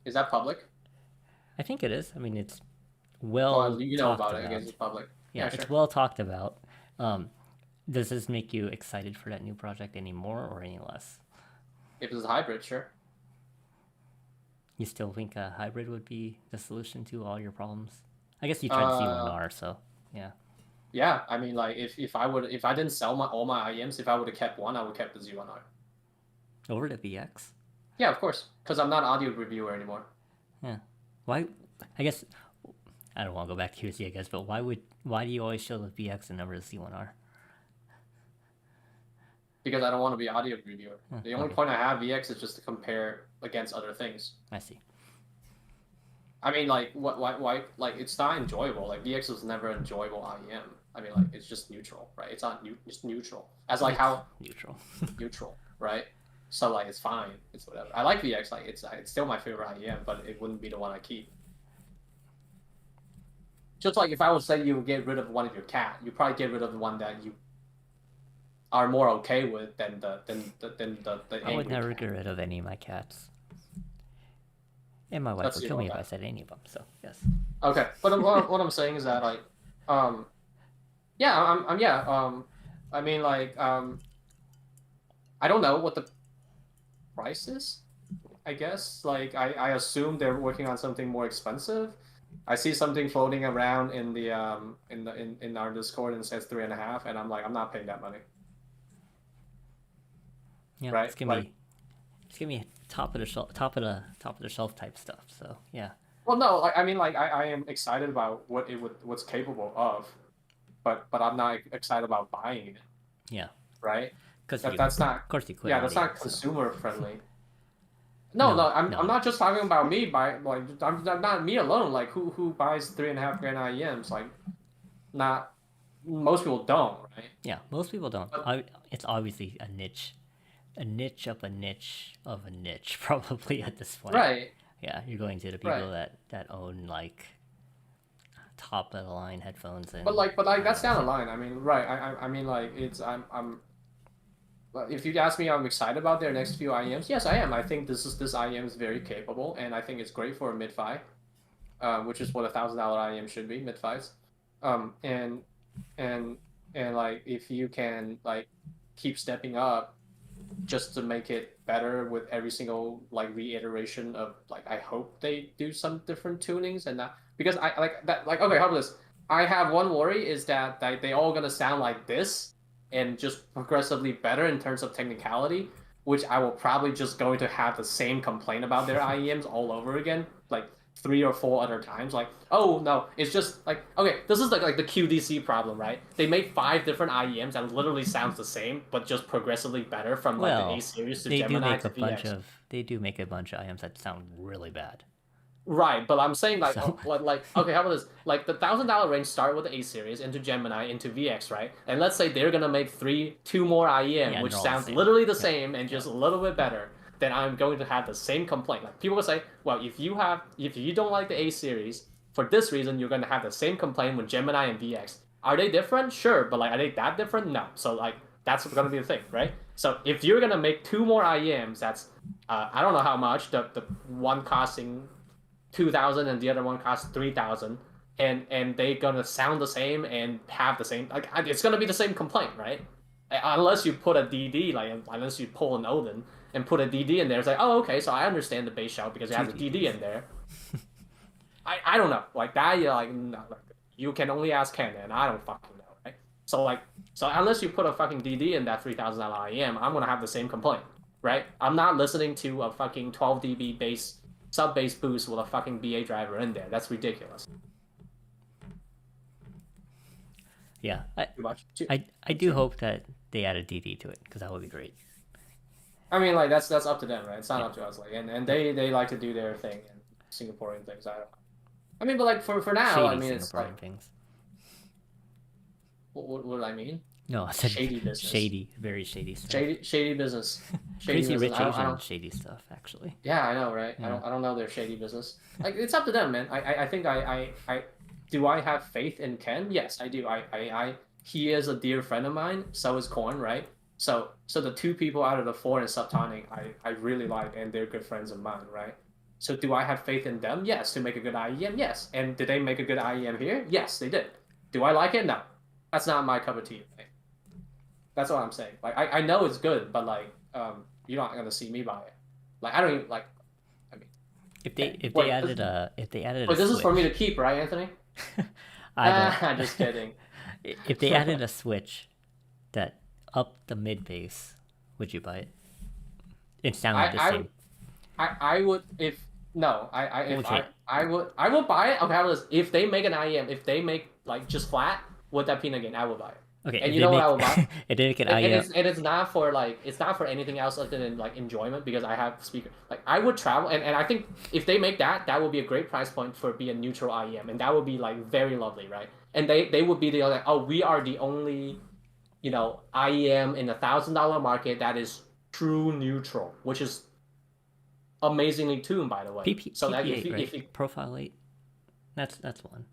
Speaker 2: Is that public?
Speaker 1: I think it is. I mean, it's well.
Speaker 2: You know about it. I guess it's public.
Speaker 1: Yeah, sure. It's well talked about. Does this make you excited for that new project any more or any less?
Speaker 2: If it's a hybrid, sure.
Speaker 1: You still think a hybrid would be the solution to all your problems? I guess you tried Z1R, so yeah.
Speaker 2: Yeah, I mean, like if I didn't sell all my IEMs, if I would have kept one, I would have kept the Z1R.
Speaker 1: Over the VX?
Speaker 2: Yeah, of course, because I'm not an audio reviewer anymore.
Speaker 1: Yeah. Why? I guess. I don't want to go back to QC, I guess, but why do you always show the VX and never the Z1R?
Speaker 2: Because I don't want to be an audio reviewer. The only point I have VX is just to compare against other things.
Speaker 1: I see.
Speaker 2: I mean, like, why, like, it's not enjoyable. Like, VX was never an enjoyable IEM. I mean, like it's just neutral, right? It's not it's neutral. As like how
Speaker 1: neutral,
Speaker 2: neutral, right? So like it's fine. It's whatever. I like VX. Like it's still my favorite IEM, but it wouldn't be the one I keep. Just like if I would say you would get rid of one of your cat, you probably get rid of the one that you are more okay with than the
Speaker 1: I would never get rid of any of my cats. And my wife would kill me if I said any of them. So yes.
Speaker 2: Okay, but what I'm saying is that like, yeah, I mean like, I don't know what the price is. I guess like I assume they're working on something more expensive. I see something floating around in the in our Discord and it says 3.5, and I'm like, I'm not paying that money.
Speaker 1: Yeah,
Speaker 2: right?
Speaker 1: It's gonna be top of the shelf type stuff. So yeah.
Speaker 2: Well, no, like I mean, like I am excited about what's capable of, but I'm not excited about buying it.
Speaker 1: Yeah.
Speaker 2: Right.
Speaker 1: Because
Speaker 2: that's not.
Speaker 1: Of course you could.
Speaker 2: Yeah, that's not consumer friendly. No, I'm not just talking about me. I'm not me alone. Like who buys $3.5 grand IEMs? Like, not most people don't, right?
Speaker 1: Yeah, most people don't. It's obviously a niche of a niche of a niche, probably at this point.
Speaker 2: Right.
Speaker 1: Yeah, you're going to the people that own like top of the line headphones and.
Speaker 2: But that's down the line. I mean, right? I mean, like it's I'm. If you ask me, I'm excited about their next few IEMs. Yes, I am. I think this IEM is very capable, and I think it's great for a mid-fi, which is what $1,000 IEM should be, mid-fis. And like if you can like keep stepping up, just to make it better with every single like reiteration of like I hope they do some different tunings and that because I like that like okay how about this? I have one worry is that they all gonna sound like this. And just progressively better in terms of technicality, which I will probably just going to have the same complaint about their IEMs all over again, like 3 or 4 other times. Like, oh no, it's just like okay, this is like the QDC problem, right? They make 5 different IEMs that literally sounds the same, but just progressively better from like the A series to Gemini to VX.
Speaker 1: They do make a bunch of IEMs that sound really bad.
Speaker 2: Right, but I'm saying like, like okay, how about this? Like the $1,000 range start with the A series into Gemini into VX, right? And let's say they're gonna make 2 more IEM, which sounds literally the same and just a little bit better. Then I'm going to have the same complaint. Like people will say, well, if you don't like the A series for this reason, you're gonna have the same complaint with Gemini and VX. Are they different? Sure, but like, are they that different? No. So like, that's gonna be the thing, right? So if you're gonna make 2 more IEMs, that's I don't know how much the one costing 2,000 and the other one costs 3,000 and they gonna sound the same and have the same like it's gonna be the same complaint, right? Unless you put a DD, like unless you pull an Odin and put a DD in there, it's like, oh okay, so I understand the bass shout because it has a DD in there. I don't know, like that you're like no, like, you can only ask Ken and I don't fucking know, right? So unless you put a fucking DD in that $3,000 IEM, I'm gonna have the same complaint, right? I'm not listening to a fucking 12 dB bass sub-bass boost with a fucking BA driver in there. That's ridiculous.
Speaker 1: Yeah, I do hope that they add a DD to it because that would be great.
Speaker 2: I mean, like that's up to them, right? It's not up to us. Like, and they like to do their thing and Singaporean things. I mean, but like for now,
Speaker 1: shady
Speaker 2: I mean,
Speaker 1: Singaporean
Speaker 2: it's like
Speaker 1: things.
Speaker 2: What did I mean?
Speaker 1: No, I said
Speaker 2: shady business.
Speaker 1: Shady, very shady stuff.
Speaker 2: Shady business.
Speaker 1: Shady Crazy business. Rich Asian shady stuff, actually.
Speaker 2: Yeah, I know, right? Yeah. I don't know their shady business. Like it's up to them, man. I think I do I have faith in Ken? Yes, I do. He is a dear friend of mine. So is Korn, right? So the 2 people out of the 4 in Subtonic, I really like, and they're good friends of mine, right? So do I have faith in them? Yes. To make a good IEM, yes. And did they make a good IEM here? Yes, they did. Do I like it? No. That's not my cup of tea. Right? That's what I'm saying. Like I know it's good, but like you're not gonna see me buy it. Like I don't even like. I mean,
Speaker 1: if they added a
Speaker 2: this is for me to keep, right, Anthony? Just kidding.
Speaker 1: If they added a switch that upped the mid bass, would you buy it? It sounded the same.
Speaker 2: I would if no I would buy it. Okay, if they make an IEM, if they make like just flat with that peanut gain, I will buy it.
Speaker 1: Okay,
Speaker 2: And
Speaker 1: if
Speaker 2: you
Speaker 1: they
Speaker 2: know what
Speaker 1: make
Speaker 2: I will buy?
Speaker 1: if they make an
Speaker 2: And
Speaker 1: IEM,
Speaker 2: it's not for like it's not for anything else other than like enjoyment because I have speaker. Like I would travel and I think if they make that, that would be a great price point for be a neutral IEM, and that would be like very lovely, right? And they would be the like, oh, we are the only, IEM in $1,000 market that is true neutral, which is amazingly tuned, by the way. So that
Speaker 1: PP8, right?
Speaker 2: if you
Speaker 1: Profile 8. That's one.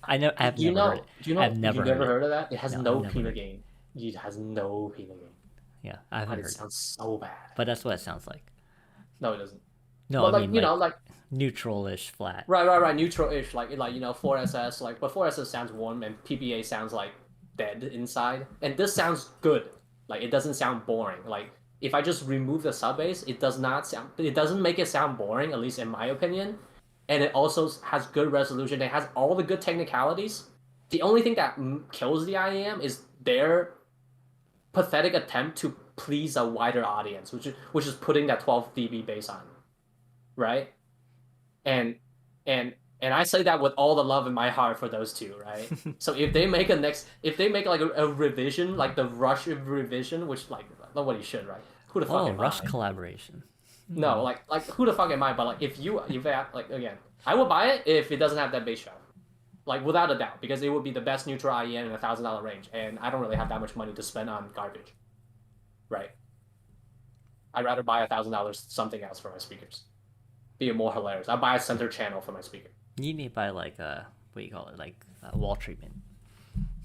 Speaker 1: I've
Speaker 2: do you
Speaker 1: never heard it.
Speaker 2: know do you
Speaker 1: I've
Speaker 2: know you
Speaker 1: never heard
Speaker 2: never
Speaker 1: it.
Speaker 2: heard of that? It has
Speaker 1: No, I've
Speaker 2: no
Speaker 1: never
Speaker 2: Pina
Speaker 1: heard it.
Speaker 2: gain. It has no Pina gain.
Speaker 1: Yeah, I
Speaker 2: And
Speaker 1: haven't
Speaker 2: it
Speaker 1: heard it.
Speaker 2: sounds so bad.
Speaker 1: But that's what it sounds like.
Speaker 2: No, it doesn't.
Speaker 1: No,
Speaker 2: Well,
Speaker 1: I mean like
Speaker 2: like
Speaker 1: neutral-ish flat.
Speaker 2: right, neutral-ish, like 4SS, like, but 4SS sounds warm and PPA sounds like dead inside, and this sounds good. Like it doesn't sound boring. Like if I just remove the sub bass, it doesn't make it sound boring, at least in my opinion, and it also has good resolution. It has all the good technicalities. The only thing that kills the IEM is their pathetic attempt to please a wider audience, which is putting that 12 dB bass on, right? and and and I say that with all the love in my heart for those two, right? So if they make like a revision, like the Rush revision, which like nobody should, right? Who the fuck am
Speaker 1: Rush
Speaker 2: I?
Speaker 1: collaboration.
Speaker 2: No, like who the fuck am I? But like if like again, I would buy it if it doesn't have that bass shelf, like without a doubt, because it would be the best neutral IEM in $1,000 range, and I don't really have that much money to spend on garbage, right? I'd rather buy $1,000 something else for my speakers. Be more hilarious. I'll buy a center channel for my speaker.
Speaker 1: You need to buy like what do you call it, like wall treatment.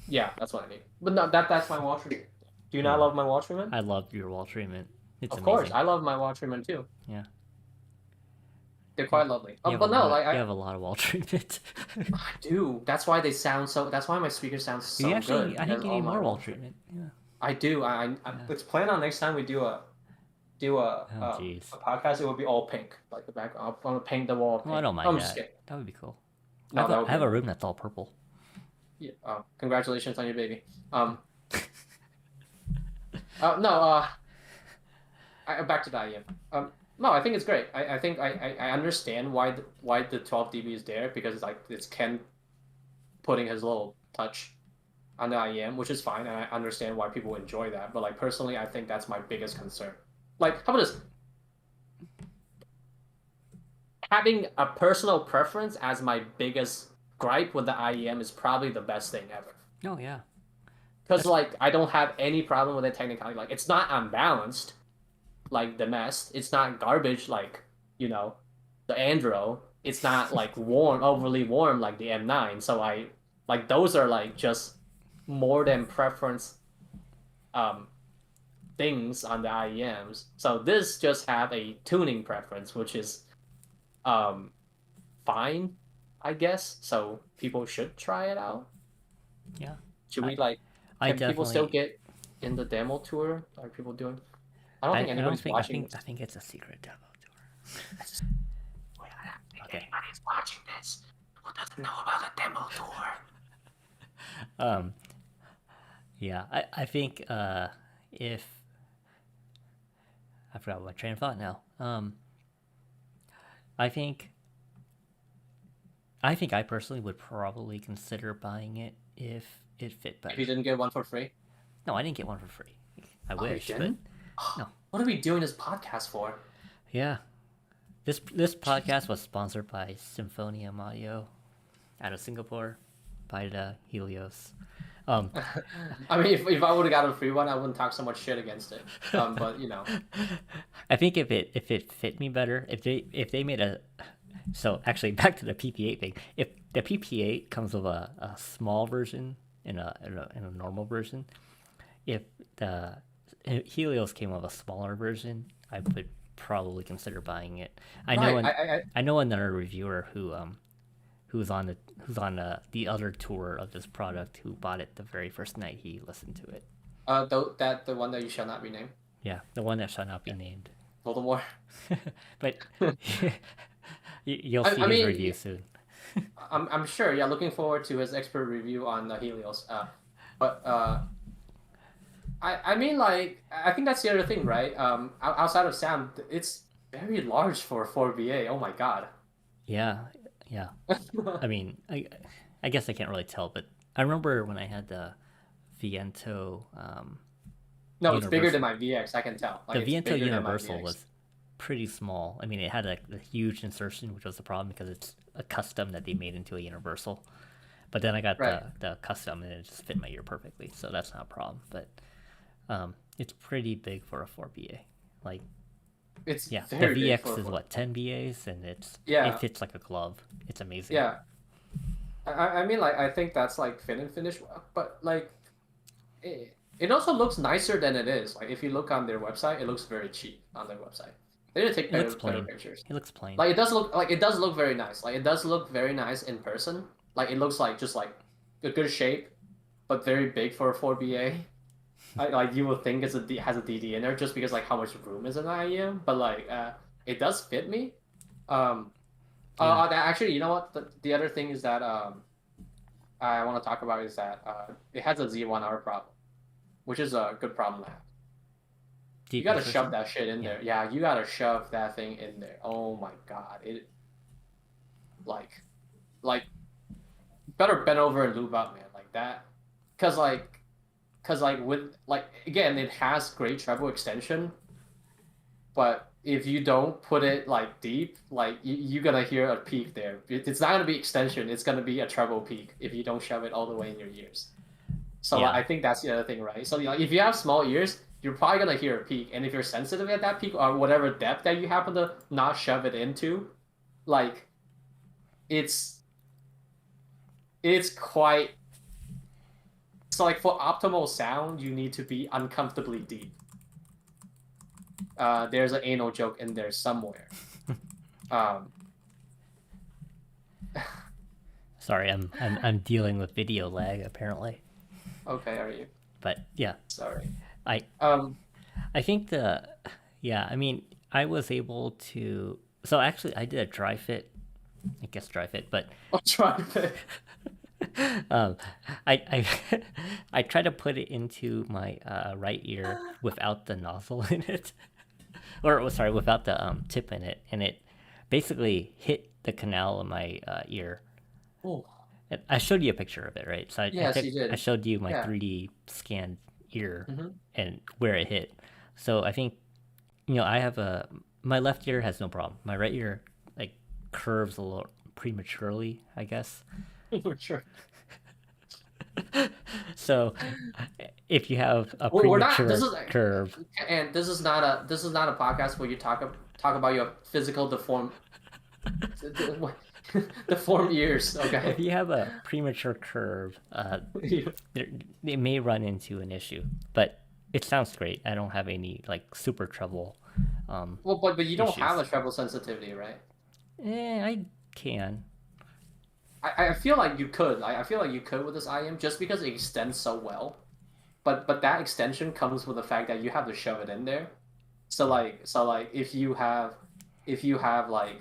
Speaker 2: Yeah, that's what I need. But no, that's my wall treatment. Do you not love my wall treatment?
Speaker 1: I love your wall treatment. It's
Speaker 2: of
Speaker 1: amazing.
Speaker 2: course, I love my wall treatment too.
Speaker 1: Yeah,
Speaker 2: they're quite lovely.
Speaker 1: You have a lot of wall treatment.
Speaker 2: I do. That's why they sound so. That's why my speakers sound so good.
Speaker 1: I think you need more wall treatment. Yeah.
Speaker 2: I do. Let's plan on next time we do a podcast. It will be all pink, like the background. I want to paint the wall pink.
Speaker 1: Well, I don't mind that. That would be cool.
Speaker 2: No,
Speaker 1: I have a room that's all purple.
Speaker 2: Yeah. Congratulations on your baby. Back to that again. No, I think it's great. I think I understand why the 12 dB is there, because it's Ken putting his little touch on the IEM, which is fine, and I understand why people enjoy that. But like personally, I think that's my biggest concern. Like, how about this? Having a personal preference as my biggest gripe with the IEM is probably the best thing ever.
Speaker 1: Oh yeah.
Speaker 2: Because like I don't have any problem with it technically. Like it's not unbalanced like the Nest. It's not garbage like, the Andro. It's not like overly warm like the M9. So I like those are like just more than preference things on the IEMs. So this just have a tuning preference, which is fine, I guess. So people should try it out.
Speaker 1: Yeah.
Speaker 2: Should we can people still get in the demo tour? Are people doing? I don't think anybody's watching.
Speaker 1: I think it's a secret demo tour.
Speaker 2: Okay. Anybody's watching this who doesn't know about the demo tour.
Speaker 1: Yeah, I think if I forgot my train of thought now. I think I personally would probably consider buying it if it fit better.
Speaker 2: If you didn't get one for free?
Speaker 1: No, I didn't get one for free. I wish, but no.
Speaker 2: What are we doing this podcast for?
Speaker 1: Yeah. This podcast was sponsored by Symphonium Audio out of Singapore by the Helios.
Speaker 2: I mean, if I would have got a free one, I wouldn't talk so much shit against it. But
Speaker 1: I think if it fit me better, if they made a, so actually back to the PP8 thing, if the PP8 comes with a small version and a normal version, if the Helios came with a smaller version, I would probably consider buying it. I know another reviewer who's on the other tour of this product who bought it the very first night he listened to it.
Speaker 2: The one that you shall not be named.
Speaker 1: Yeah, the one that shall not be named.
Speaker 2: Voldemort.
Speaker 1: But you'll see his review soon.
Speaker 2: I'm sure. Yeah, looking forward to his expert review on the Helios. I mean, like, I think that's the other thing, right? Outside of sound, it's very large for 4VA. Oh my god.
Speaker 1: Yeah. I mean, I guess I can't really tell, but I remember when I had the Viento.
Speaker 2: No, it's bigger than
Speaker 1: Universal.
Speaker 2: my VX. I can tell. Like
Speaker 1: The
Speaker 2: it's
Speaker 1: Viento
Speaker 2: bigger than my
Speaker 1: Universal
Speaker 2: VX.
Speaker 1: was pretty small. I mean, it had a huge insertion, which was the problem because it's a custom that they made into a universal. But then I got
Speaker 2: Right.
Speaker 1: the custom, and it just fit my ear perfectly, so that's not a problem. But it's pretty big for a 4BA. Like,
Speaker 2: It's
Speaker 1: yeah, the
Speaker 2: very big
Speaker 1: VX
Speaker 2: for
Speaker 1: is what, 10 BAs, and it
Speaker 2: yeah,
Speaker 1: fits like a glove. It's amazing.
Speaker 2: yeah. I mean, like I think that's like fit and finish, but like it also looks nicer than it is. Like if you look on their website, it looks very cheap on their website. They didn't take
Speaker 1: It looks
Speaker 2: better
Speaker 1: plain.
Speaker 2: pictures.
Speaker 1: It looks plain.
Speaker 2: Like it does look very nice. Like it does look very nice in person. Like it looks like just like a good shape, but very big for a 4BA. Like you would think has a DD in there just because like how much room is in IEM, but like it does fit me. Um,
Speaker 1: Yeah.
Speaker 2: actually, you know what? The other thing is that I want to talk about is that it has a Z1R problem, which is a good problem to have. You
Speaker 1: Deep
Speaker 2: gotta shove
Speaker 1: insertion?
Speaker 2: that shit in
Speaker 1: Yeah.
Speaker 2: there. Yeah, you gotta shove that thing in there. Oh my god, it like like better bend over and lube up, man, like that, cause like with like again, it has great treble extension, but if you don't put it like deep, like you're gonna hear a peak there. It's not gonna be extension. It's gonna be a treble peak if you don't shove it all the way in your ears. So like,
Speaker 1: Yeah.
Speaker 2: I think that's the other thing, right? So like, if you have small ears, you're probably gonna hear a peak, and if you're sensitive at that peak or whatever depth that you happen to not shove it into, like it's it's quite. So like for optimal sound, you need to be uncomfortably deep. There's an anal joke in there somewhere. Um,
Speaker 1: Sorry, I'm dealing with video lag apparently.
Speaker 2: okay, are you?
Speaker 1: But yeah,
Speaker 2: Sorry.
Speaker 1: I
Speaker 2: Um,
Speaker 1: I think yeah, I mean, I was able to. So actually, I did a dry fit. I guess dry fit, but
Speaker 2: I'll try to.
Speaker 1: um, I I tried to put it into my right ear without the nozzle in it, or sorry, without the tip in it, and it basically hit the canal in my ear.
Speaker 2: Oh,
Speaker 1: And I showed you a picture of it, right? So
Speaker 2: yes, you
Speaker 1: I
Speaker 2: did.
Speaker 1: showed you my
Speaker 2: Yeah.
Speaker 1: 3D scanned ear
Speaker 2: Hmm.
Speaker 1: and where it hit. So I think I have my left ear has no problem. My right ear like curves a little prematurely, I guess.
Speaker 2: Sure.
Speaker 1: So if you have a
Speaker 2: We're not. This
Speaker 1: premature
Speaker 2: is
Speaker 1: curve,
Speaker 2: and this is not a podcast where you talk about your physical deformed ears.
Speaker 1: if
Speaker 2: Okay.
Speaker 1: you have a premature curve, it may run into an issue. But it sounds great. I don't have any like super trouble
Speaker 2: Well, but you don't have
Speaker 1: issues.
Speaker 2: a treble sensitivity, right?
Speaker 1: I can.
Speaker 2: I feel like you could. I feel like you could with this IM just because it extends so well. But that extension comes with the fact that you have to shove it in there. So like if you have like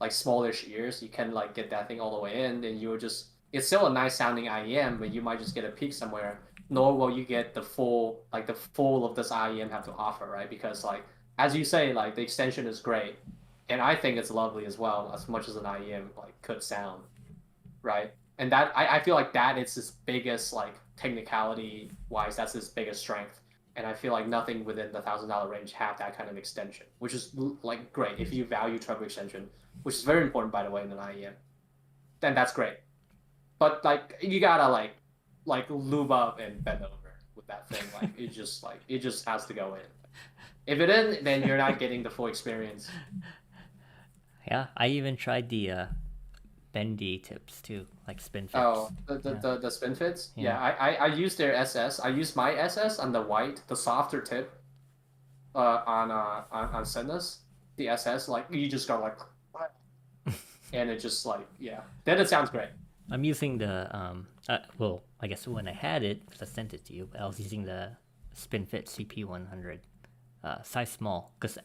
Speaker 2: like smallish ears, you can like get that thing all the way in, and you just it's still a nice sounding IEM, but you might just get a peak somewhere. Nor will you get the full of this IEM have to offer, right? Because like as you say, like the extension is great, and I think it's lovely as well, as much as an IEM like could sound, right? And that I feel like that is his biggest like technicality wise, that's his biggest strength. And I feel like nothing within the $1,000 range have that kind of extension, which is like great if you value treble extension, which is very important by the way in an IEM. Then that's great. But like you gotta like lube up and bend over with that thing. Like it just has to go in. If it isn't, then you're not getting the full experience.
Speaker 1: Yeah, I even tried the bendy tips too, like spin fits.
Speaker 2: Oh, the the,
Speaker 1: Yeah,
Speaker 2: the, the spin fits?
Speaker 1: yeah.
Speaker 2: Yeah, I used their SS. I used my SS on the white, the softer tip, on Senna's. The SS, like you just go like, and it just like yeah. Then it sounds great.
Speaker 1: I'm using the well, I guess when I had it, 'cause I sent it to you, I was using the spin fit CP100, size small, because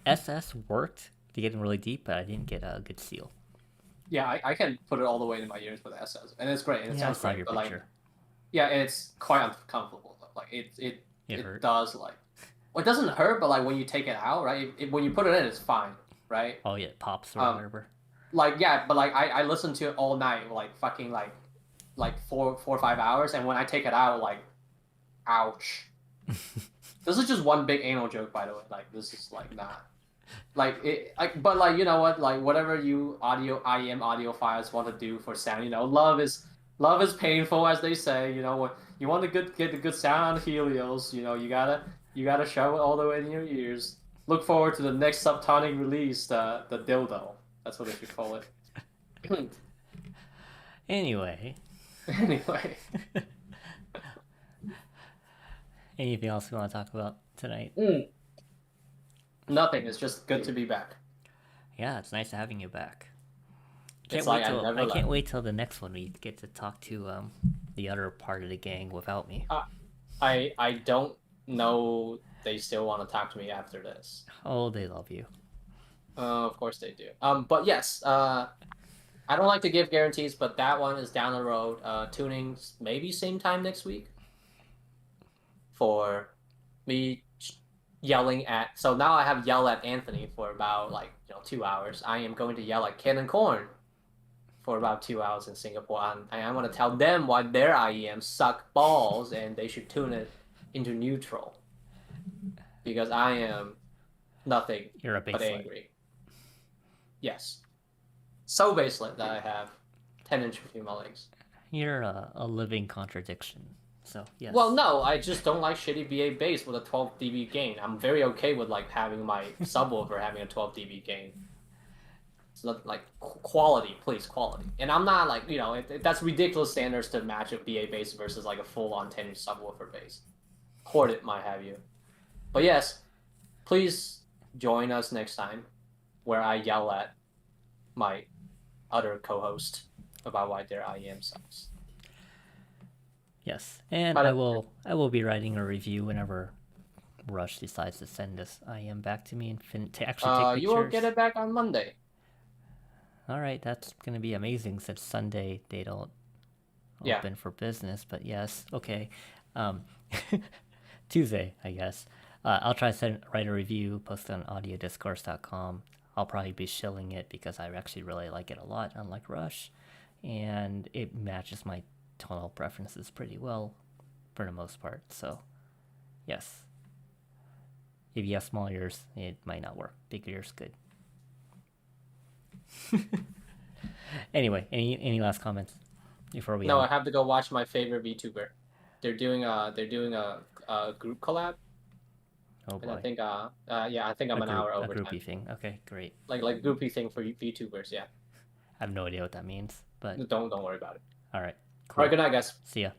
Speaker 1: SS worked to get in really deep, but I didn't get a good seal.
Speaker 2: Yeah, I can put it all the way in my ears with the SS, and it's great, and it
Speaker 1: Yeah, I
Speaker 2: sounds
Speaker 1: saw
Speaker 2: great.
Speaker 1: your
Speaker 2: But like,
Speaker 1: picture.
Speaker 2: yeah, it's quite uncomfortable. Like
Speaker 1: It
Speaker 2: it
Speaker 1: hurt.
Speaker 2: does like, well, it doesn't hurt, but like when you take it out, right? When you put it in, it's fine, right?
Speaker 1: Oh yeah, it pops or
Speaker 2: Um,
Speaker 1: whatever.
Speaker 2: like yeah, but like I listened to it all night, like fucking like like 4 or 5 hours, and when I take it out, like, ouch. This is just one big anal joke, by the way. Like, this is like not like it. Like, but like, you know what? Like, whatever you IEM audiophiles want to do for sound, you know, love is painful, as they say. You know, what you want to get the good sound on Helios, you know, you gotta shove it all the way in your ears. Look forward to the next Subtonic release, the dildo. That's what they should call it.
Speaker 1: Anyway. Anything else we want to talk about tonight?
Speaker 2: Nothing. It's just good to be back.
Speaker 1: Yeah, it's nice having you back.
Speaker 2: I
Speaker 1: can't wait till the next one we get to talk to the other part of the gang without me.
Speaker 2: I don't know they still want to talk to me after this.
Speaker 1: Oh, they love you.
Speaker 2: Of course they do. But yes, I don't like to give guarantees, but that one is down the road. Tuning maybe same time next week for me yelling at. So now I have yelled at Anthony for about 2 hours. I am going to yell at Ken and Corn for about 2 hours in Singapore. I'm going to tell them why their IEMs suck balls and they should tune it into neutral. Because I am nothing but angry. Yes. So baselit that I have 10 inches between my legs.
Speaker 1: You're a living contradiction. So, yes.
Speaker 2: Well, no, I just don't like shitty BA bass with a 12 dB gain. I'm very okay with having my subwoofer having a 12 dB gain. It's not quality, please, quality. And I'm not that's ridiculous standards to match a BA bass versus a full-on 10-inch subwoofer bass. Hoard it, might have you. But yes, please join us next time where I yell at my other co-host about why their IEM sucks.
Speaker 1: Yes, and I will be writing a review whenever Rush decides to send this IEM back to me and to actually take pictures.
Speaker 2: You will get it back on Monday.
Speaker 1: All right, that's going to be amazing since Sunday they don't open for business, but yes, okay. Tuesday, I guess. I'll try to write a review, post it on audiodiscourse.com. I'll probably be shilling it because I actually really like it a lot, unlike Rush, and it matches my tonal preferences pretty well for the most part. So, yes. If you have small ears, it might not work. Big ears, good. Anyway, any last comments before we?
Speaker 2: No, I have to go watch my favorite VTuber. They're doing a group collab.
Speaker 1: Oh boy.
Speaker 2: And I think I think I'm an hour over.
Speaker 1: A groupie thing. Okay, great.
Speaker 2: Like groupie thing for VTubers, yeah.
Speaker 1: I have no idea what that means, but
Speaker 2: don't worry about it.
Speaker 1: All right.
Speaker 2: Cool. All right, good night, guys.
Speaker 1: See ya.